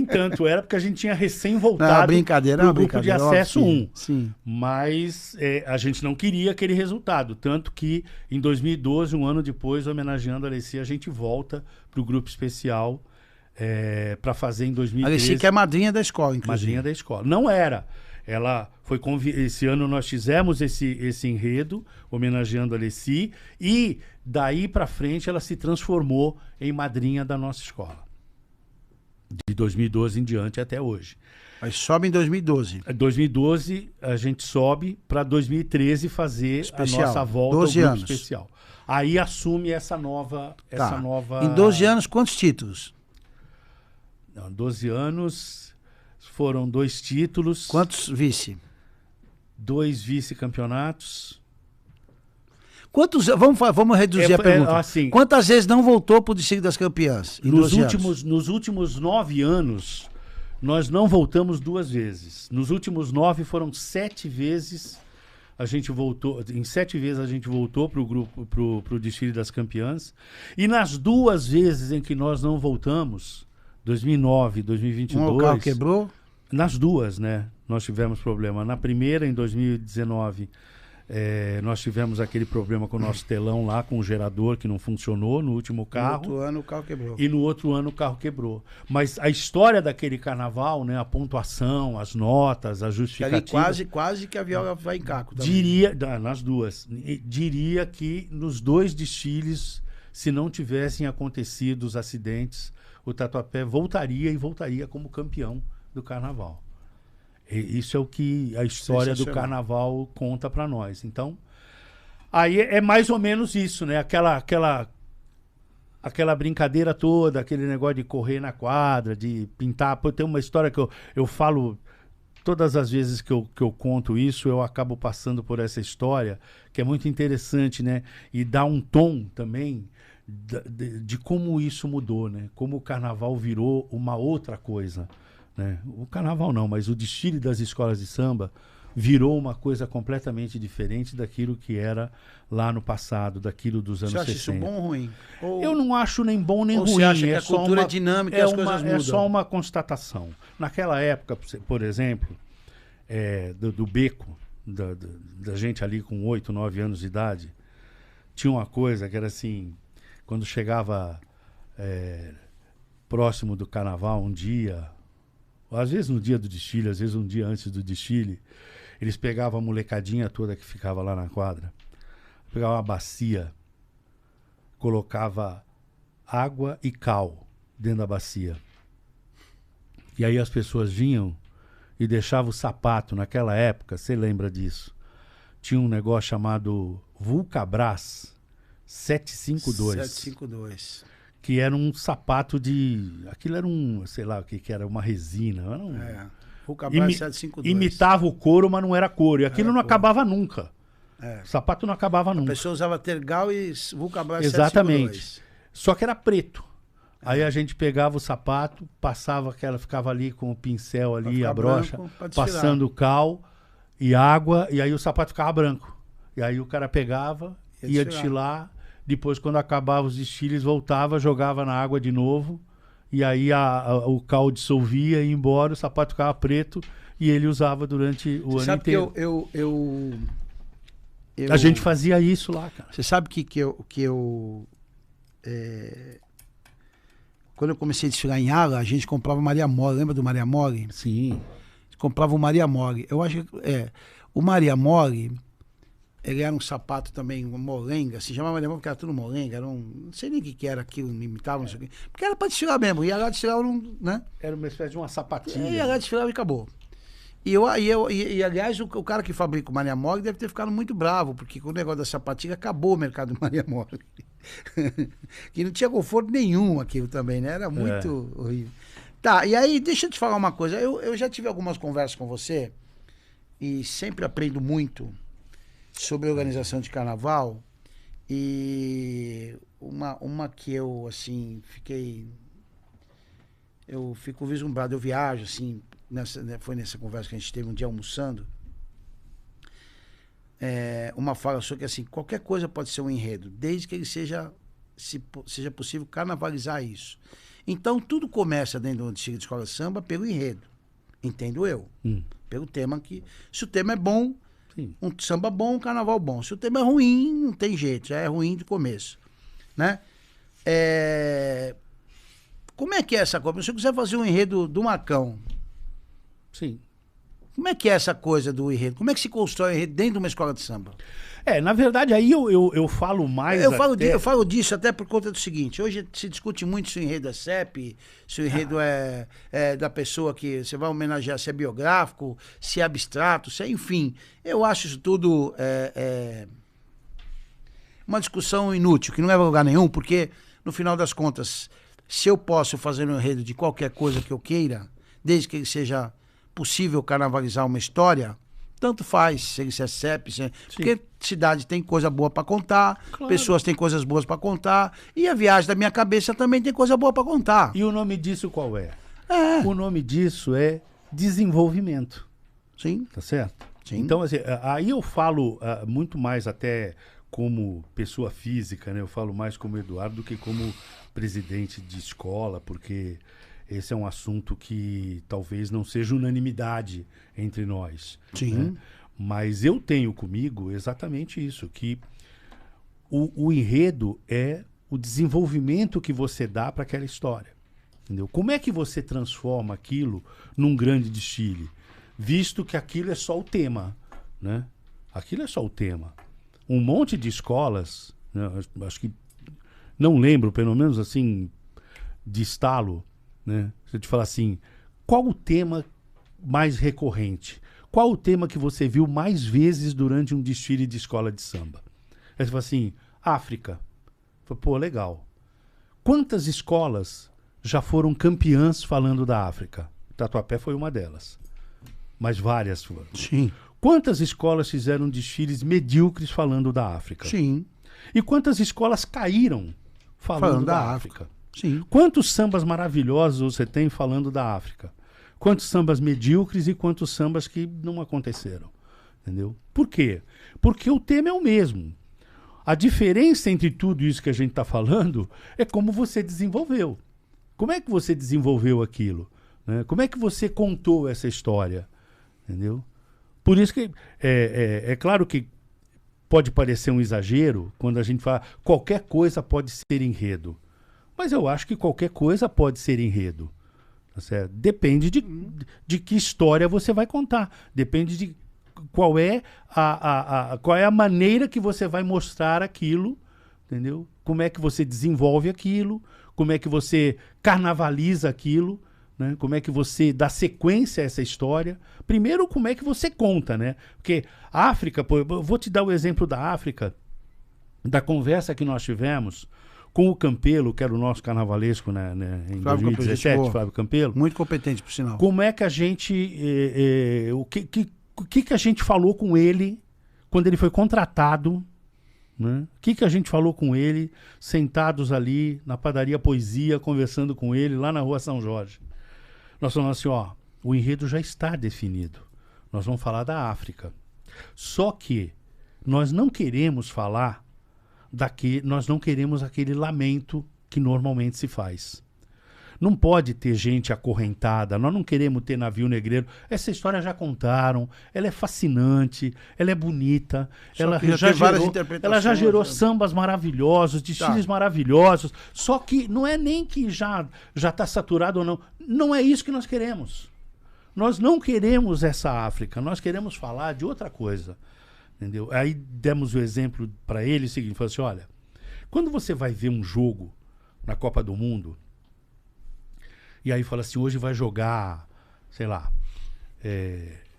tanto era, porque a gente tinha recém voltado pro grupo de acesso 1. Sim. Mas a gente não queria aquele resultado, tanto que em 2012, um ano depois, homenageando a Alessi, a gente volta pro grupo especial para fazer em 2013. A Alessi que é madrinha da escola, inclusive. Madrinha da escola. Não era. Ela foi esse ano nós fizemos esse enredo homenageando a Alessi e daí para frente ela se transformou em madrinha da nossa escola. De 2012 em diante até hoje. Mas sobe em 2012. Em 2012 a gente sobe para 2013 fazer especial. A nossa volta 12 ao grupo anos. especial. Aí assume essa nova... Em 12 anos, quantos títulos? Não, 12 anos... Foram 2 títulos. Quantos vice? 2 vice-campeonatos. Quantos? Vamos reduzir a pergunta. Assim, quantas vezes não voltou para o desfile das campeãs? Nos últimos 9 anos, nós não voltamos 2 vezes. Nos últimos 9 foram 7 vezes a gente voltou. Em 7 vezes a gente voltou para o grupo, pro desfile das campeãs. E nas 2 vezes em que nós não voltamos, 2009, 2022. O carro quebrou? Nas 2, né? Nós tivemos problema. Na primeira, em 2019, nós tivemos aquele problema com o nosso telão lá, com o gerador que não funcionou no último carro. No outro ano o carro quebrou. E no outro ano o carro quebrou. Mas a história daquele carnaval, né? A pontuação, as notas, a justificativa... Ali quase que a viola vai em caco também. Nas 2. Diria que nos 2 desfiles, se não tivessem acontecido os acidentes, o Tatuapé voltaria como campeão do carnaval. Isso é o que a história do carnaval conta para nós. Então, aí é mais ou menos isso, né? Aquela brincadeira toda, aquele negócio de correr na quadra, de pintar. Pô, tem uma história que eu falo, todas as vezes que eu conto isso, eu acabo passando por essa história, que é muito interessante, né? E dá um tom também de como isso mudou, né? Como o carnaval virou uma outra coisa, né? O carnaval não, mas o desfile das escolas de samba virou uma coisa completamente diferente daquilo que era lá no passado, daquilo dos anos 60. Você acha isso bom ou ruim? Eu não acho nem bom nem ruim. Você acha que a cultura é dinâmica e as coisas mudam? É só uma constatação. Naquela época, por exemplo, do beco, da gente ali com 8, 9 anos de idade, tinha uma coisa que era assim, quando chegava próximo do carnaval, um dia, às vezes no dia do desfile, às vezes um dia antes do desfile, eles pegavam a molecadinha toda que ficava lá na quadra, pegavam uma bacia, colocava água e cal dentro da bacia. E aí as pessoas vinham e deixavam o sapato. Naquela época, você lembra disso? Tinha um negócio chamado Vulcabras 752. 752. Que era um sapato de... Aquilo era um, sei lá o que era, uma resina. Era um... Vulcabras 752. Imitava o couro, mas não era couro. E aquilo não acabava nunca. O sapato não acabava nunca. A pessoa usava tergal e Vulcabras 752. Exatamente. Só que era preto. Aí a gente pegava o sapato, passava ficava ali com o pincel ali, a brocha, passando cal e água, e aí o sapato ficava branco. E aí o cara pegava, ia desfilar, depois quando acabava os desfiles, voltava, jogava na água de novo, e aí o cal dissolvia, ia embora, o sapato ficava preto, e ele usava durante o ano inteiro. A gente fazia isso lá, cara. Você sabe que quando eu comecei a desfilar em ala, a gente comprava Maria Mole. Lembra do Maria Mole? Sim. Comprava o Maria Mole. Eu acho que o Maria Mole, ele era um sapato também, uma molenga, se chamava Maria Mole porque era tudo molenga, era não sei nem o que era aquilo, imitavam, não sei o quê. Porque era pra desfilar mesmo, ia lá desfilar, né? Era uma espécie de uma sapatilha. Ia lá desfilar e acabou. E aliás, o cara que fabrica o Maria Mole deve ter ficado muito bravo, porque com o negócio da sapatilha acabou o mercado do Maria Mole. Que não tinha conforto nenhum aquilo também, né? Era muito horrível. Tá, e aí, deixa eu te falar uma coisa. Eu já tive algumas conversas com você e sempre aprendo muito sobre organização de carnaval. E uma que eu, assim, eu fico vislumbrado, eu viajo, assim, foi nessa conversa que a gente teve um dia almoçando. Uma fala sua que assim, qualquer coisa pode ser um enredo, desde que ele seja possível carnavalizar isso. Então tudo começa dentro do desfile de escola de samba pelo enredo, entendo eu. Pelo tema que, se o tema é bom, sim, um samba bom, um carnaval bom. Se o tema é ruim, não tem jeito, já é ruim de começo, né? Como é que é essa coisa? Se eu quiser fazer um enredo do Marcão, sim, como é que é essa coisa do enredo? Como é que se constrói um enredo dentro de uma escola de samba? Na verdade, aí eu falo mais. Eu falo disso até por conta do seguinte: hoje se discute muito se o enredo é CEP, se o enredo é da pessoa que você vai homenagear, se é biográfico, se é abstrato, se é, enfim. Eu acho isso tudo uma discussão inútil, que não leva a lugar nenhum, porque, no final das contas, se eu posso fazer um enredo de qualquer coisa que eu queira, desde que ele seja possível carnavalizar uma história, tanto faz se ele é CEP, porque cidade tem coisa boa para contar, claro, pessoas têm coisas boas para contar, e a viagem da minha cabeça também tem coisa boa para contar. E o nome disso qual é? O nome disso é desenvolvimento. Sim. Tá certo? Sim. Então, assim, aí eu falo muito mais até como pessoa física, né? Eu falo mais como Eduardo do que como presidente de escola, porque esse é um assunto que talvez não seja unanimidade entre nós. Sim. Né? Mas eu tenho comigo exatamente isso, que o enredo é o desenvolvimento que você dá para aquela história. Entendeu? Como é que você transforma aquilo num grande desfile? Visto que aquilo é só o tema. Né? Aquilo é só o tema. Um monte de escolas, né? Acho que não lembro, pelo menos assim, de estalo, né? Se eu te falar assim, qual o tema mais recorrente? Qual o tema que você viu mais vezes durante um desfile de escola de samba? Aí você fala assim, África. Pô, legal. Quantas escolas já foram campeãs falando da África? Tatuapé foi uma delas. Mas várias foram. Sim. Quantas escolas fizeram desfiles medíocres falando da África? Sim. E quantas escolas caíram falando da África? Sim. Quantos sambas maravilhosos você tem falando da África? Quantos sambas medíocres e quantos sambas que não aconteceram? Entendeu? Por quê? Porque o tema é o mesmo. A diferença entre tudo isso que a gente está falando é como você desenvolveu. Como é que você desenvolveu aquilo? Né? Como é que você contou essa história? Entendeu? Por isso que é claro que pode parecer um exagero quando a gente fala qualquer coisa pode ser enredo. Mas eu acho que qualquer coisa pode ser enredo. Tá certo? Depende de que história você vai contar. Depende de qual é a maneira que você vai mostrar aquilo. Entendeu? Como é que você desenvolve aquilo. Como é que você carnavaliza aquilo. Né? Como é que você dá sequência a essa história? Primeiro, como é que você conta, né? Porque a África, pô, eu vou te dar o exemplo da África, da conversa que nós tivemos com o Campelo, que era o nosso carnavalesco, né, em Flávio 2017, Campelo, Flávio Campelo. Muito competente, por sinal. Como é que a gente... o que a gente falou com ele quando ele foi contratado? Né? O que a gente falou com ele, sentados ali na padaria Poesia, conversando com ele lá na rua São Jorge? Nós falamos assim, ó, o enredo já está definido. Nós vamos falar da África. Só que nós não queremos falar nós não queremos aquele lamento que normalmente se faz. Não pode ter gente acorrentada, nós não queremos ter navio negreiro. Essa história já contaram, ela é fascinante, ela é bonita, ela já gerou sambas maravilhosos, desfiles maravilhosos, só que não é nem que já está saturado ou não. Não é isso que nós queremos. Nós não queremos essa África, nós queremos falar de outra coisa. Entendeu? Aí demos o exemplo para ele, o seguinte, falou assim, olha, quando você vai ver um jogo na Copa do Mundo, e aí fala assim, hoje vai jogar, sei lá,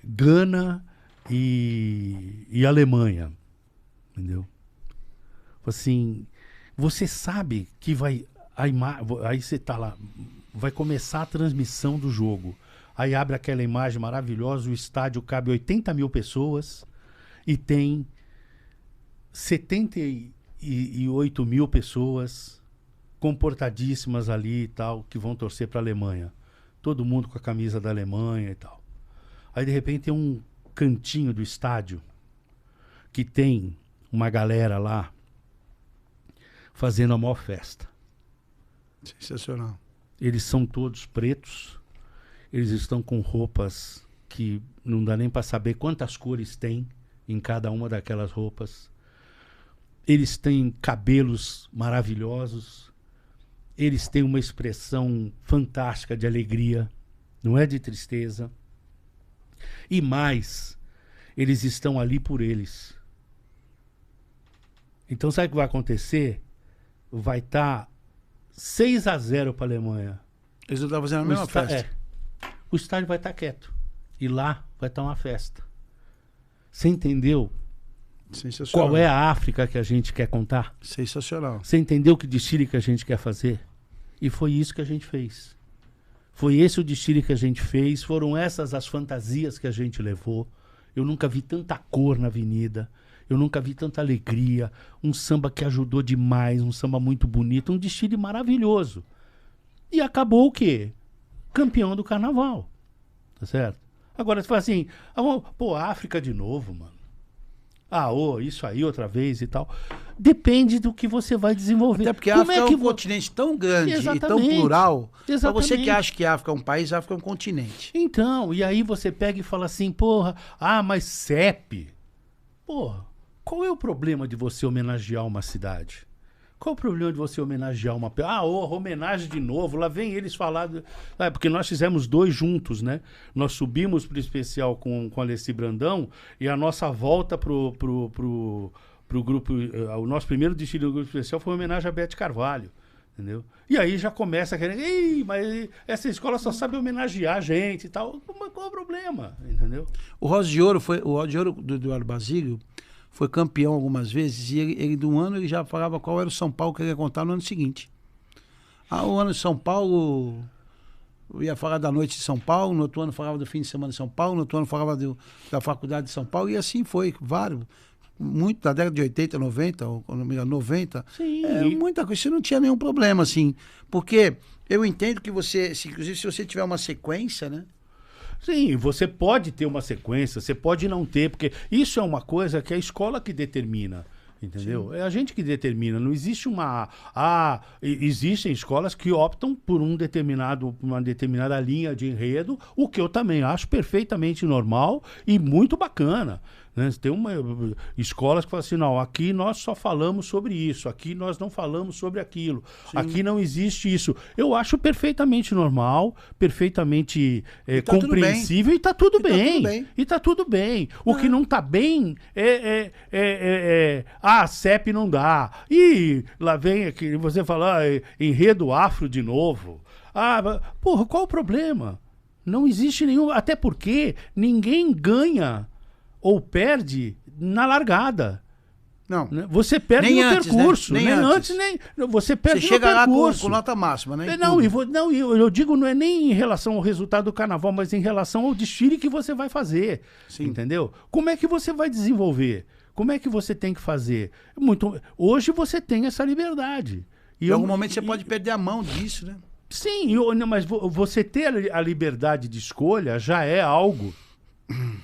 Gana e Alemanha, entendeu? Assim, você sabe que aí você tá lá, vai começar a transmissão do jogo, aí abre aquela imagem maravilhosa, o estádio cabe 80 mil pessoas, e tem 78 mil pessoas comportadíssimas ali e tal, que vão torcer para a Alemanha. Todo mundo com a camisa da Alemanha e tal. Aí, de repente, tem um cantinho do estádio que tem uma galera lá fazendo a maior festa. Sensacional. Eles são todos pretos, eles estão com roupas que não dá nem para saber quantas cores tem em cada uma daquelas roupas. Eles têm cabelos maravilhosos, eles têm uma expressão fantástica de alegria, não é de tristeza. E mais, eles estão ali por eles. Então sabe o que vai acontecer? Vai estar 6-0 para a Alemanha. Eles não estão fazendo a mesma festa. O estádio vai estar quieto. E lá vai estar uma festa. Você entendeu qual é a África que a gente quer contar? Sensacional. Você entendeu que desfile que a gente quer fazer? E foi isso que a gente fez. Foi esse o desfile que a gente fez, foram essas as fantasias que a gente levou. Eu nunca vi tanta cor na avenida, eu nunca vi tanta alegria, um samba que ajudou demais, um samba muito bonito, um desfile maravilhoso. E acabou o quê? Campeão do carnaval. Tá certo? Agora, você fala assim, pô, África de novo, mano. Isso aí outra vez e tal. Depende do que você vai desenvolver. Até porque a África é um continente tão grande e tão plural. Para você que acha que a África é um país, a África é um continente. Então, e aí você pega e fala assim, porra, mas CEP. Porra, qual é o problema de você homenagear uma cidade? Qual o problema de você homenagear uma... homenagem de novo, lá vem eles falar... porque nós fizemos 2 juntos, né? Nós subimos pro especial com Alessi Brandão e a nossa volta pro grupo... O nosso primeiro desfile do grupo especial foi uma homenagem a Bete Carvalho. Entendeu? E aí já começa a querer, ei, mas essa escola só sabe homenagear a gente e tal. Mas qual é o problema? Entendeu? O Rosa de Ouro do Eduardo Basílio foi campeão algumas vezes e ele de um ano ele já falava qual era o São Paulo que ele ia contar no ano seguinte. O ano de São Paulo, eu ia falar da noite de São Paulo, no outro ano falava do fim de semana de São Paulo, no outro ano falava da faculdade de São Paulo, e assim foi, vários. Muito da década de 80, 90, ou não me engano, 90. Sim. Muita coisa, você não tinha nenhum problema, assim. Porque eu entendo que inclusive se você tiver uma sequência, né? Sim, você pode ter uma sequência, você pode não ter, porque isso é uma coisa que é a escola que determina. Entendeu? Sim. É a gente que determina. Não existe existem escolas que optam por uma determinada linha de enredo, o que eu também acho perfeitamente normal e muito bacana. Né? Tem escolas que falam assim, não, aqui nós só falamos sobre isso, aqui nós não falamos sobre aquilo, Sim. aqui não existe isso. Eu acho perfeitamente normal, perfeitamente compreensível e está tudo bem. E está tudo bem. O que não está bem a CEP não dá. E lá vem aqui, você fala, enredo afro de novo. Porra, qual o problema? Não existe nenhum, até porque ninguém ganha ou perde na largada. Não. Você perde nem no antes, percurso. Né? Nem antes, nem... Você perde você no percurso. Chega lá com nota máxima, né? Eu digo, não é nem em relação ao resultado do carnaval, mas em relação ao desfile que você vai fazer. Sim. Entendeu? Como é que você vai desenvolver? Como é que você tem que fazer? Hoje você tem essa liberdade. Em algum momento você pode perder a mão disso, né? Sim, mas você ter a liberdade de escolha já é algo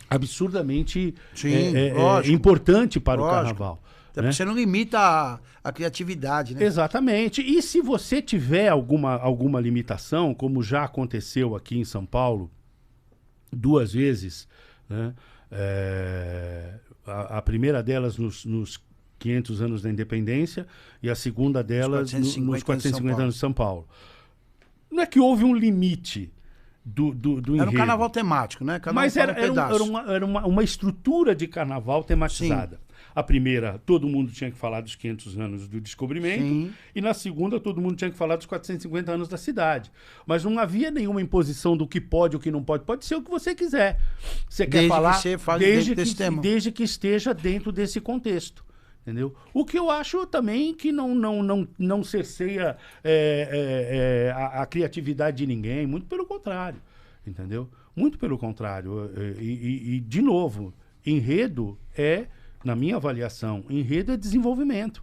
absurdamente importante para o carnaval. Até porque você não limita a criatividade, né? Exatamente. E se você tiver alguma limitação, como já aconteceu aqui em São Paulo 2 vezes, né? A primeira delas nos 500 anos da independência e a segunda delas nos 450 anos de São Paulo. Não é que houve um limite do enredo. Era um carnaval temático, né? Mas era uma estrutura de carnaval tematizada. Sim. A primeira, todo mundo tinha que falar dos 500 anos do descobrimento. Sim. E na segunda, todo mundo tinha que falar dos 450 anos da cidade. Mas não havia nenhuma imposição do que pode ou que não pode. Pode ser o que você quiser. Você quer falar desde que esteja dentro desse contexto. Entendeu? O que eu acho também que não cerceia a criatividade de ninguém, muito pelo contrário, entendeu? Muito pelo contrário. E de novo, enredo na minha avaliação, enredo é desenvolvimento.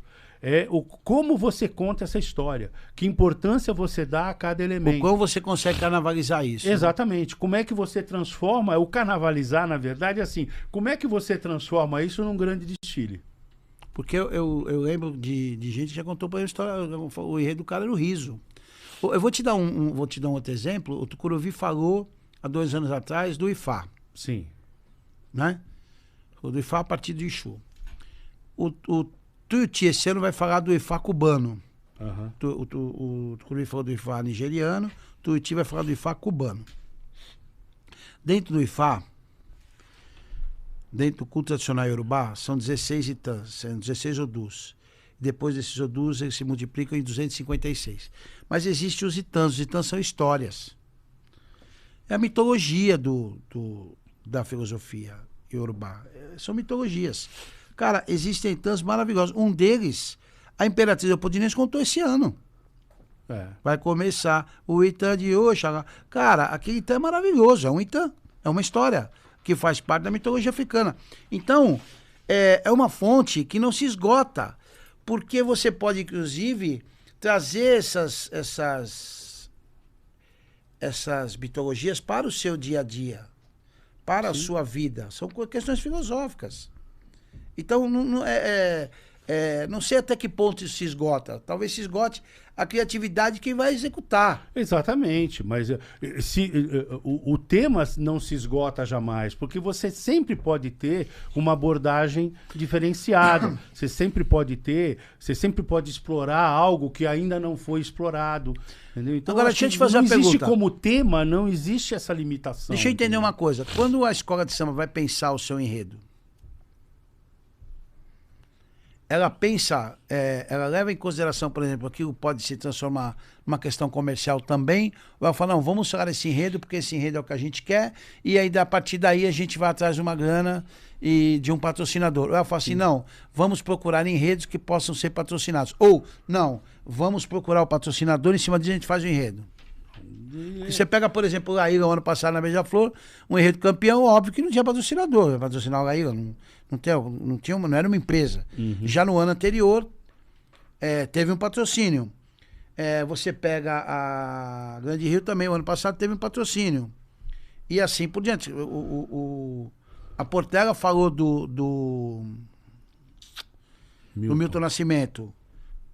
Como você conta essa história, que importância você dá a cada elemento. Como você consegue carnavalizar isso. Exatamente. Né? Como é que você transforma, o carnavalizar, na verdade, assim, como é que você transforma isso num grande desfile? Porque eu lembro de gente que já contou para a história, o enredo do cara era o riso. Eu vou te dar um outro exemplo. O Tucuruvi falou, há 2 anos atrás, do Ifá. Sim. Né? O do Ifá a partir do Exu. O Tuiuti esse ano vai falar do Ifá cubano. Uhum. O Tucuruvi falou do Ifá nigeriano, o Tuiuti vai falar do Ifá cubano. Dentro do Ifá, dentro do culto tradicional iorubá, são 16 itãs, são 16 odus. Depois desses odus, eles se multiplicam em 256. Mas existem os itãs são histórias. É a mitologia da filosofia iorubá. São mitologias. Cara, existem itãs maravilhosos. Um deles, a Imperatriz Leopoldinense contou esse ano. Vai começar o Itã de Oxalá. Cara, aquele Itã é maravilhoso, é um Itã, é uma história que faz parte da mitologia africana. Então, é uma fonte que não se esgota, porque você pode, inclusive, trazer essas mitologias para o seu dia a dia, para Sim. a sua vida. São questões filosóficas. Então, não sei até que ponto isso se esgota. Talvez se esgote a criatividade de quem vai executar. Exatamente, mas o tema não se esgota jamais, porque você sempre pode ter uma abordagem diferenciada. Você sempre pode explorar algo que ainda não foi explorado. Entendeu? Então, agora, deixa eu te fazer uma pergunta. Não existe como tema, não existe essa limitação. Deixa eu entender uma coisa. Quando a escola de samba vai pensar o seu enredo, ela pensa, ela leva em consideração, por exemplo, aquilo pode se transformar numa questão comercial também, ou ela fala, não, vamos usar esse enredo, porque esse enredo é o que a gente quer, e aí, a partir daí, a gente vai atrás de uma grana e de um patrocinador. Ou ela fala assim, não, vamos procurar enredos que possam ser patrocinados. Ou, não, vamos procurar o patrocinador, em cima disso a gente faz o enredo. E você pega, por exemplo, o Laíla, o ano passado na Beija-Flor, um enredo campeão, óbvio que não tinha patrocinador. Ia patrocinar o Laíla, não era uma empresa. Já no ano anterior, teve um patrocínio. Você pega a Grande Rio também, o ano passado teve um patrocínio. E assim por diante. A Portela falou do Milton Nascimento.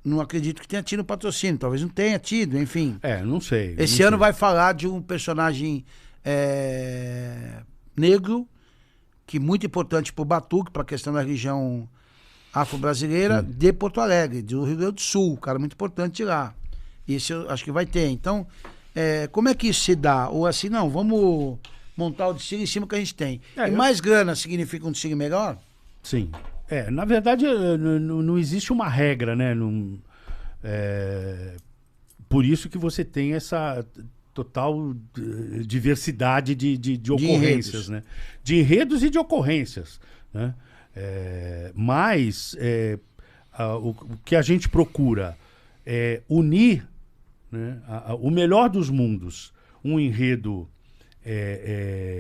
Não acredito que tenha tido patrocínio, talvez não tenha tido, enfim. Não sei. Esse ano vai falar de um personagem negro, que é muito importante para o Batuque, para a questão da região afro-brasileira, de Porto Alegre, do Rio Grande do Sul, cara muito importante de lá. Isso eu acho que vai ter. Então, como é que isso se dá? Ou assim, não, vamos montar o desfile em cima que a gente tem. E mais grana significa um desfile melhor? Sim. Na verdade, não existe uma regra, né? Por isso que você tem essa total diversidade de ocorrências, né? De enredos e de ocorrências, né? Mas o que a gente procura é unir, né, o melhor dos mundos, um enredo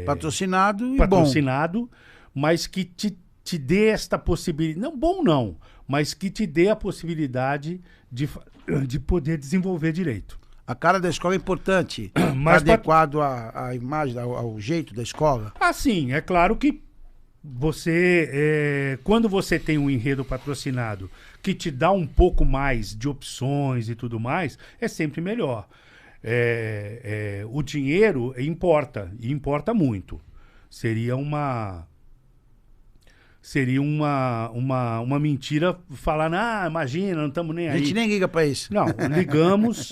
patrocinado e bom, mas que te dê esta possibilidade, não bom não, mas que te dê a possibilidade de poder desenvolver direito. A cara da escola é importante, mas adequado à imagem, ao jeito da escola. Sim, é claro que você, quando você tem um enredo patrocinado que te dá um pouco mais de opções e tudo mais, é sempre melhor. O dinheiro importa, e importa muito. Seria uma mentira falar, imagina, não estamos nem aí. A gente nem liga para isso. Não,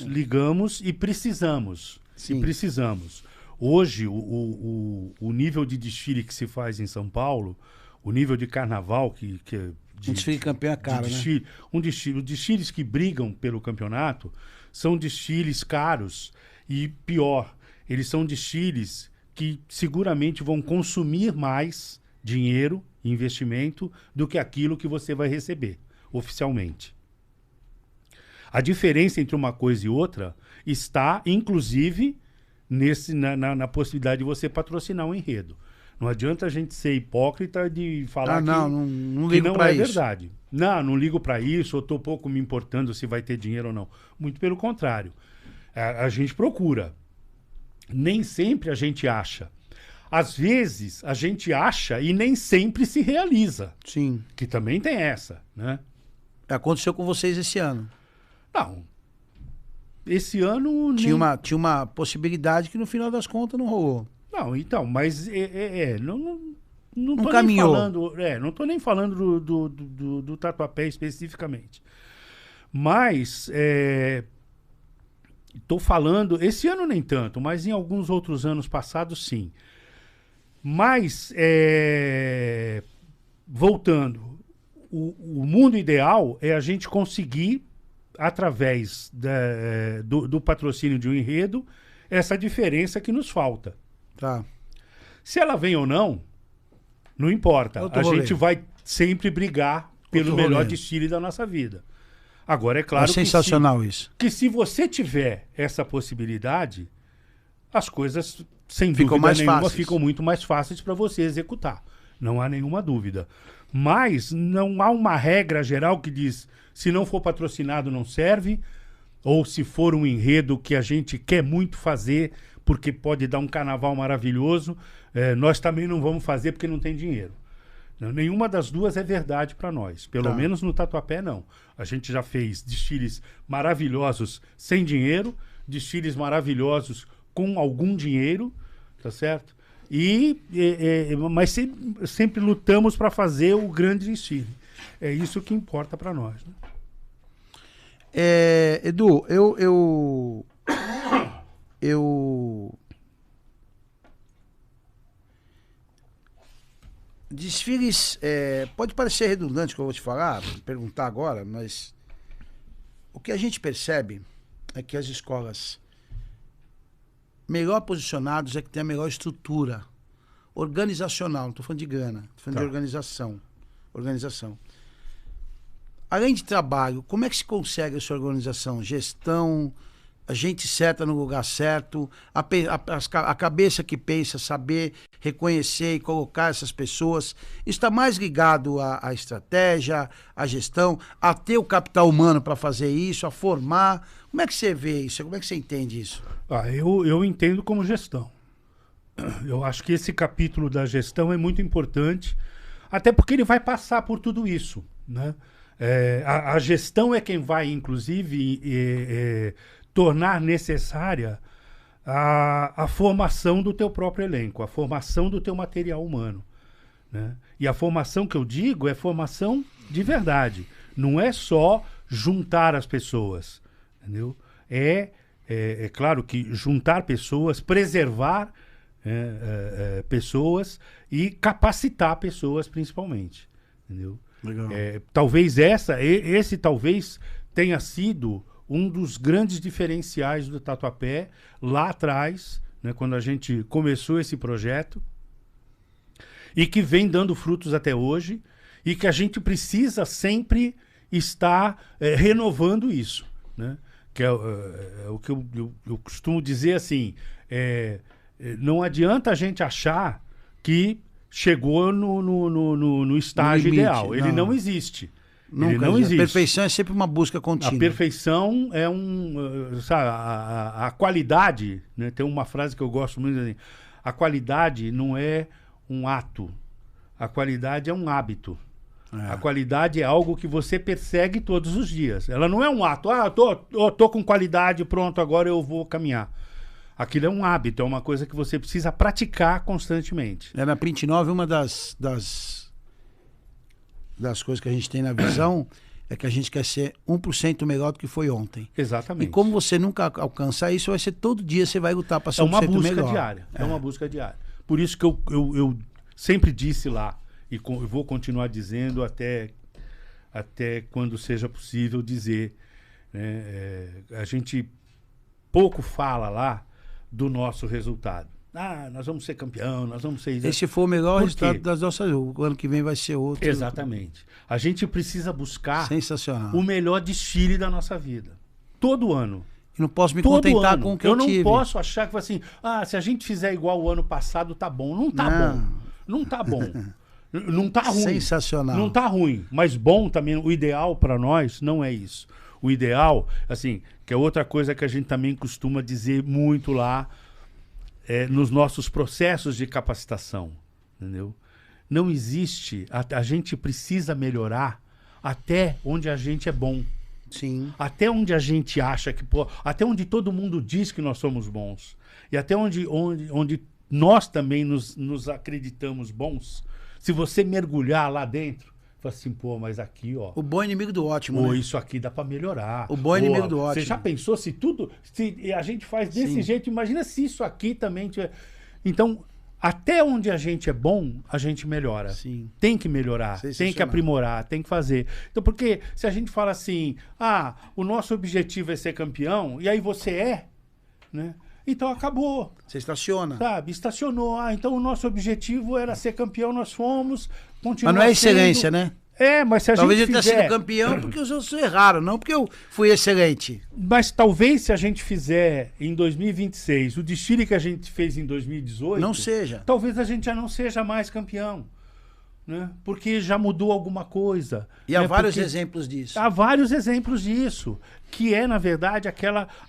ligamos e precisamos. Sim. E precisamos. Hoje, o nível de desfile que se faz em São Paulo, o nível de carnaval um desfile campeão é caro, né? Os desfiles que brigam pelo campeonato são desfiles caros e, pior, eles são desfiles que seguramente vão consumir mais dinheiro, investimento, do que aquilo que você vai receber oficialmente. A diferença entre uma coisa e outra está, inclusive, na possibilidade de você patrocinar um enredo. Não adianta a gente ser hipócrita de falar não que ligo não é isso. verdade. Não ligo para isso, eu estou pouco me importando se vai ter dinheiro ou não. Muito pelo contrário. A gente procura. Nem sempre a gente acha. Às vezes a gente acha e nem sempre se realiza. Sim. Que também tem essa, né? Aconteceu com vocês esse ano. Não. Esse ano... Tinha uma possibilidade que no final das contas não rolou. Não, então, mas não tô caminhou. Nem falando, não tô nem falando do Tatuapé especificamente. Mas tô falando, esse ano nem tanto, mas em alguns outros anos passados sim. Mas voltando, o mundo ideal é a gente conseguir, através do patrocínio de um enredo, essa diferença que nos falta. Tá. Se ela vem ou não importa. A gente vai sempre brigar pelo melhor desfile da nossa vida. Agora, é claro sensacional isso. Que se você tiver essa possibilidade, as coisas, sem dúvida nenhuma, ficam muito mais fáceis para você executar. Não há nenhuma dúvida. Mas não há uma regra geral que diz, se não for patrocinado não serve, ou se for um enredo que a gente quer muito fazer, porque pode dar um carnaval maravilhoso, nós também não vamos fazer porque não tem dinheiro. Não, nenhuma das duas é verdade para nós. Pelo menos no Tatuapé, não. A gente já fez desfiles maravilhosos sem dinheiro, desfiles maravilhosos com algum dinheiro, tá certo? Mas sempre lutamos para fazer o grande desfile. É isso que importa para nós, né? Edu, Desfiles, pode parecer redundante o que eu vou te falar, perguntar agora, mas o que a gente percebe é que as escolas melhor posicionadas é que tem a melhor estrutura organizacional, não estou falando de grana, estou falando de organização. Além de trabalho, como é que se consegue essa organização? Gestão, a gente certa no lugar certo, a cabeça que pensa, saber reconhecer e colocar essas pessoas. Isso está mais ligado à estratégia, à gestão, a ter o capital humano para fazer isso, a formar. Como é que você vê isso? Como é que você entende isso? Eu entendo como gestão. Eu acho que esse capítulo da gestão é muito importante, até porque ele vai passar por tudo isso, né? A gestão é quem vai, inclusive, tornar necessária a formação do teu próprio elenco, a formação do teu material humano, né? E a formação que eu digo é formação de verdade. Não é só juntar as pessoas, entendeu? É claro que juntar pessoas, preservar pessoas e capacitar pessoas, principalmente, entendeu? Legal. Esse talvez tenha sido um dos grandes diferenciais do Tatuapé lá atrás, né, quando a gente começou esse projeto, e que vem dando frutos até hoje, e que a gente precisa sempre estar renovando isso, né? Que é o que eu costumo dizer assim, não adianta a gente achar que chegou no estágio limite, ideal. Ele não existe. Nunca, ele não existe. A perfeição é sempre uma busca contínua. A perfeição é sabe, a qualidade, né? Tem uma frase que eu gosto muito assim, a qualidade não é um ato, a qualidade é um hábito. A qualidade é algo que você persegue todos os dias. Ela não é um ato. Eu tô com qualidade, pronto, agora eu vou caminhar. Aquilo é um hábito, é uma coisa que você precisa praticar constantemente. Na Print 9, uma das coisas que a gente tem na visão é que a gente quer ser 1% melhor do que foi ontem. Exatamente. E como você nunca alcançar isso, vai ser todo dia você vai lutar para ser 1% melhor. É uma busca diária. É uma busca diária. Por isso que eu sempre disse lá, e eu vou continuar dizendo até quando seja possível dizer, né? A gente pouco fala lá do nosso resultado. Nós vamos ser campeão, nós vamos ser... Esse foi o melhor resultado das nossas... O ano que vem vai ser outro. Exatamente. A gente precisa buscar sensacional o melhor desfile da nossa vida. Todo ano. Eu não posso me contentar com o que eu tive. Eu não posso achar que assim, se a gente fizer igual o ano passado, tá bom. Não tá bom. Não tá bom. Não tá ruim. Sensacional. Não tá ruim. Mas bom também, o ideal para nós não é isso. O ideal, assim, que é outra coisa que a gente também costuma dizer muito lá, nos nossos processos de capacitação, entendeu? Não existe, a gente precisa melhorar até onde a gente é bom. Sim. Até onde a gente acha que... Até onde todo mundo diz que nós somos bons. E até onde nós também nos acreditamos bons. Se você mergulhar lá dentro, fala assim, mas aqui, ó... O bom é inimigo do ótimo, né? Isso aqui dá pra melhorar. O bom é inimigo do ótimo. Você já pensou se a gente faz desse jeito, imagina se isso aqui também tiver... Então, até onde a gente é bom, a gente melhora. Sim. Tem que melhorar, tem que aprimorar, tem que fazer. Então, porque se a gente fala assim, o nosso objetivo é ser campeão, e aí você né? Então acabou. Você estaciona. Sabe? Estacionou. Então o nosso objetivo era ser campeão, nós fomos. Mas não é excelência, né? Mas se a talvez gente fizer... Talvez ele tenha sido campeão porque os outros erraram, não porque eu fui excelente. Mas talvez se a gente fizer em 2026 o desfile que a gente fez em 2018... Não seja. Talvez a gente já não seja mais campeão. Né? Porque já mudou alguma coisa. E há vários exemplos disso. Há vários exemplos disso. Que é, na verdade,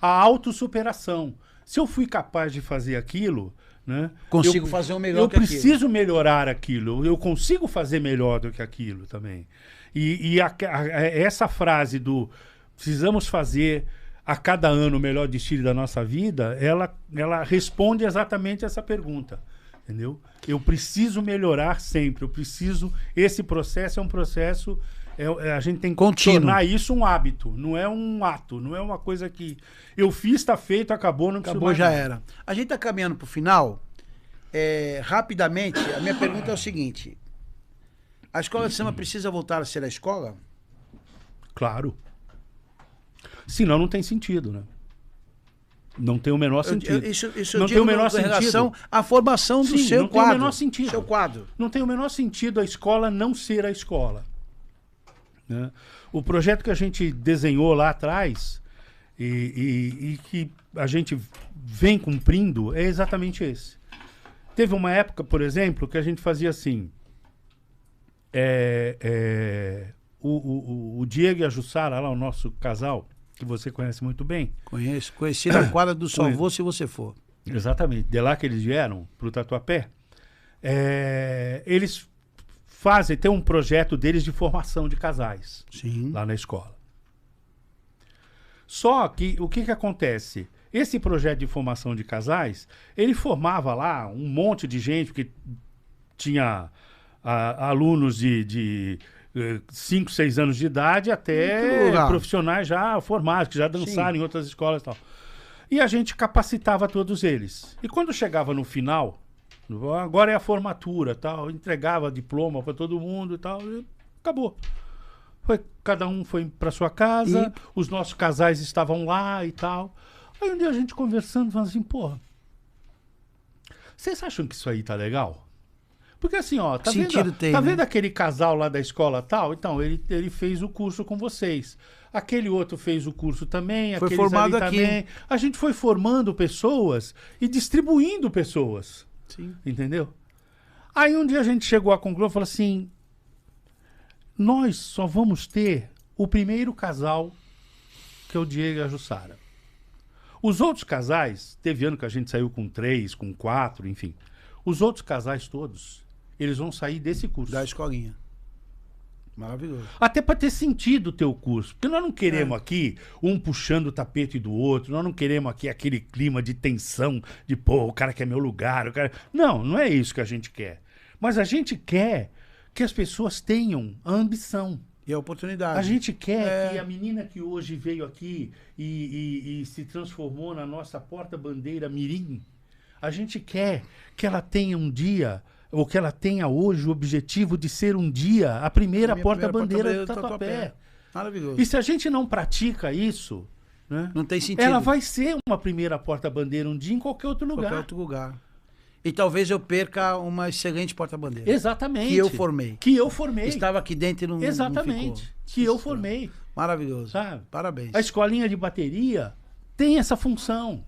a autossuperação. Se eu fui capaz de fazer aquilo, né, consigo fazer um melhor que aquilo. Eu preciso melhorar aquilo. Eu consigo fazer melhor do que aquilo também. E essa frase do precisamos fazer a cada ano o melhor desfile da nossa vida, ela responde exatamente essa pergunta. Entendeu? Eu preciso melhorar sempre. Esse processo é um processo... a gente tem que tornar isso um hábito, não é um ato, não é uma coisa que eu fiz, está feito, acabou, não acabou, já era. A gente está caminhando para o final. Rapidamente, a minha pergunta é o seguinte: A escola de samba precisa voltar a ser a escola? Claro. Senão não tem sentido, né? Não tem o menor sentido. Isso não eu tem o digo menor em relação sentido. à formação do Sim, seu não quadro. tem o menor sentido. Seu quadro. Não tem o menor sentido a escola não ser a escola. Né? O projeto que a gente desenhou lá atrás e que a gente vem cumprindo é exatamente esse. Teve uma época, por exemplo, que a gente fazia assim. O Diego e a Jussara, lá, o nosso casal, que você conhece muito bem. Conheci na quadra do Só Vou Se Você For. Exatamente. De lá que eles vieram, para o Tatuapé. Eles tem um projeto deles de formação de casais. Sim. Lá na escola. Só que, o que acontece? Esse projeto de formação de casais, ele formava lá um monte de gente, que tinha alunos de 5, 6 anos de idade até profissionais já formados, que já dançaram em outras escolas e tal. E a gente capacitava todos eles. E quando chegava no final, agora é a formatura, tal, entregava diploma para todo mundo e tal, e acabou. Cada um foi para sua casa, os nossos casais estavam lá e tal. Aí um dia a gente conversando, falando assim, porra, vocês acham que isso aí tá legal? Porque assim, ó, tá vendo aquele casal lá da escola tal? Então, ele fez o curso com vocês. Aquele outro fez o curso também, foi formado aqui. Também. A gente foi formando pessoas e distribuindo pessoas. Sim. Entendeu? Aí um dia a gente chegou à conclusão e falou assim, nós só vamos ter o primeiro casal, que é o Diego e a Jussara. Os outros casais, teve ano que a gente saiu com 3, com 4, enfim. Os outros casais todos, eles vão sair desse curso. Da escolinha. Maravilhoso. Até para ter sentido o teu curso. Porque nós não queremos aqui um puxando o tapete do outro, nós não queremos aqui aquele clima de tensão, de pô, o cara quer meu lugar, o cara... Não, não é isso que a gente quer. Mas a gente quer que as pessoas tenham a ambição. E a oportunidade. A gente quer que a menina que hoje veio aqui e se transformou na nossa porta-bandeira mirim, a gente quer que ela tenha um dia, ou que ela tenha hoje o objetivo de ser um dia a primeira porta-bandeira do Tatuapé. Maravilhoso. E se a gente não pratica isso, né, não tem sentido. Ela vai ser uma primeira porta-bandeira um dia em qualquer outro lugar. Qualquer outro lugar. E talvez eu perca uma excelente porta-bandeira. Exatamente. Que eu formei. Estava aqui dentro e não Exatamente. Não ficou. Que eu formei. Maravilhoso. Sabe? Parabéns. A escolinha de bateria tem essa função.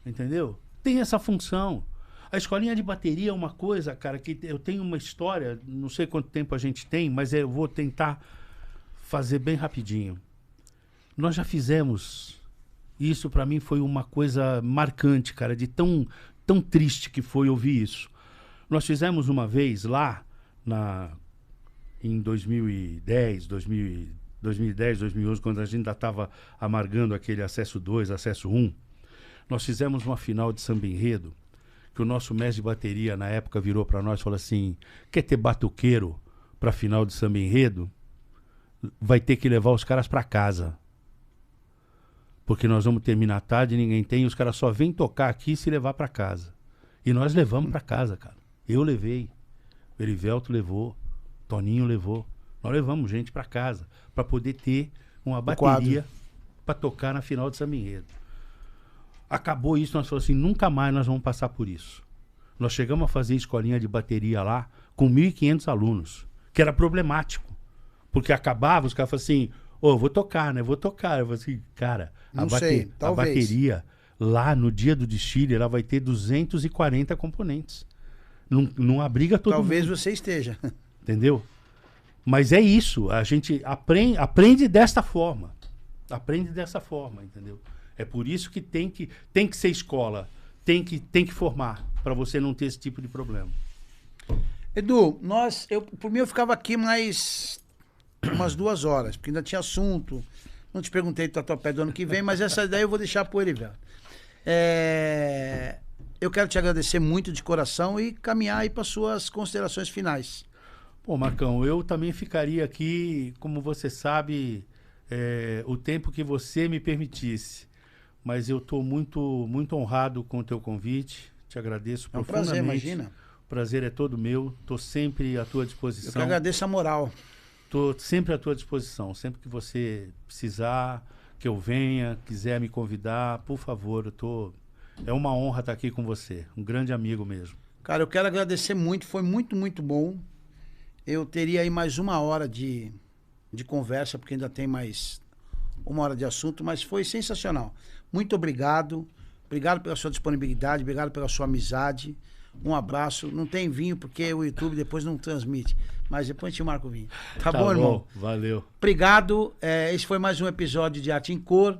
Entendeu? Tem essa função. A escolinha de bateria é uma coisa, cara, que eu tenho uma história, não sei quanto tempo a gente tem, mas eu vou tentar fazer bem rapidinho. Nós já fizemos. Isso para mim foi uma coisa marcante, cara, de tão triste que foi ouvir isso. Nós fizemos uma vez lá em 2010, 2011, quando a gente ainda estava amargando aquele acesso 2, acesso 1, nós fizemos uma final de samba enredo, que o nosso mestre de bateria na época virou para nós e falou assim, quer ter batuqueiro para final de samba enredo? Vai ter que levar os caras para casa. Porque nós vamos terminar a tarde, ninguém tem, os caras só vêm tocar aqui e se levar para casa. E nós levamos para casa, cara. Eu levei, o Erivelto levou, Toninho levou. Nós levamos gente para casa, para poder ter uma bateria para tocar na final de samba enredo. Acabou isso, nós falamos assim, nunca mais nós vamos passar por isso. Nós chegamos a fazer escolinha de bateria lá com 1.500 alunos, que era problemático. Porque acabava, os caras falavam assim, ô, vou tocar, né? Vou tocar. Eu falei assim, cara, a bateria lá no dia do desfile, ela vai ter 240 componentes. Não abriga todo mundo. Talvez você esteja. Entendeu? Mas é isso, a gente aprende desta forma. Aprende dessa forma, entendeu? É por isso que tem que ser escola, tem que formar, para você não ter esse tipo de problema. Edu, por mim eu ficava aqui mais umas 2 horas, porque ainda tinha assunto. Não te perguntei do Tatuapé do ano que vem, mas essa ideia eu vou deixar pro Erivelto. Eu quero te agradecer muito de coração e caminhar aí para suas considerações finais. Pô, Marcão, eu também ficaria aqui, como você sabe, o tempo que você me permitisse. Mas eu estou muito, muito honrado com o teu convite. Te agradeço profundamente. É um prazer, imagina. prazer é todo meu. Tô sempre à tua Eu que disposição. agradeço a moral. Tô sempre à tua disposição. Sempre que você precisar, que eu venha, quiser me convidar, por favor, é uma honra estar aqui com você. Um grande amigo mesmo. Cara, eu quero agradecer muito, foi muito, muito bom. Eu teria aí mais 1 hora de conversa, porque ainda tem mais 1 hora de assunto, mas foi sensacional. Muito obrigado. Obrigado pela sua disponibilidade, obrigado pela sua amizade. Um abraço. Não tem vinho, porque o YouTube depois não transmite. Mas depois a gente marca o vinho. Tá bom, irmão? Valeu. Obrigado. Esse foi mais um episódio de Arte em Cor,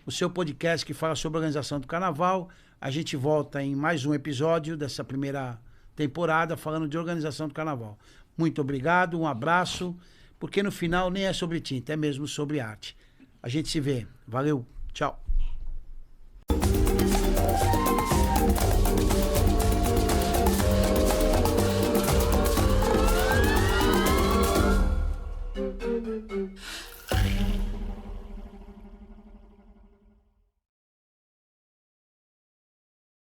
o seu podcast que fala sobre a organização do carnaval. A gente volta em mais um episódio dessa primeira temporada falando de organização do carnaval. Muito obrigado, um abraço, porque no final nem é sobre tinta, é mesmo sobre arte. A gente se vê. Valeu, tchau.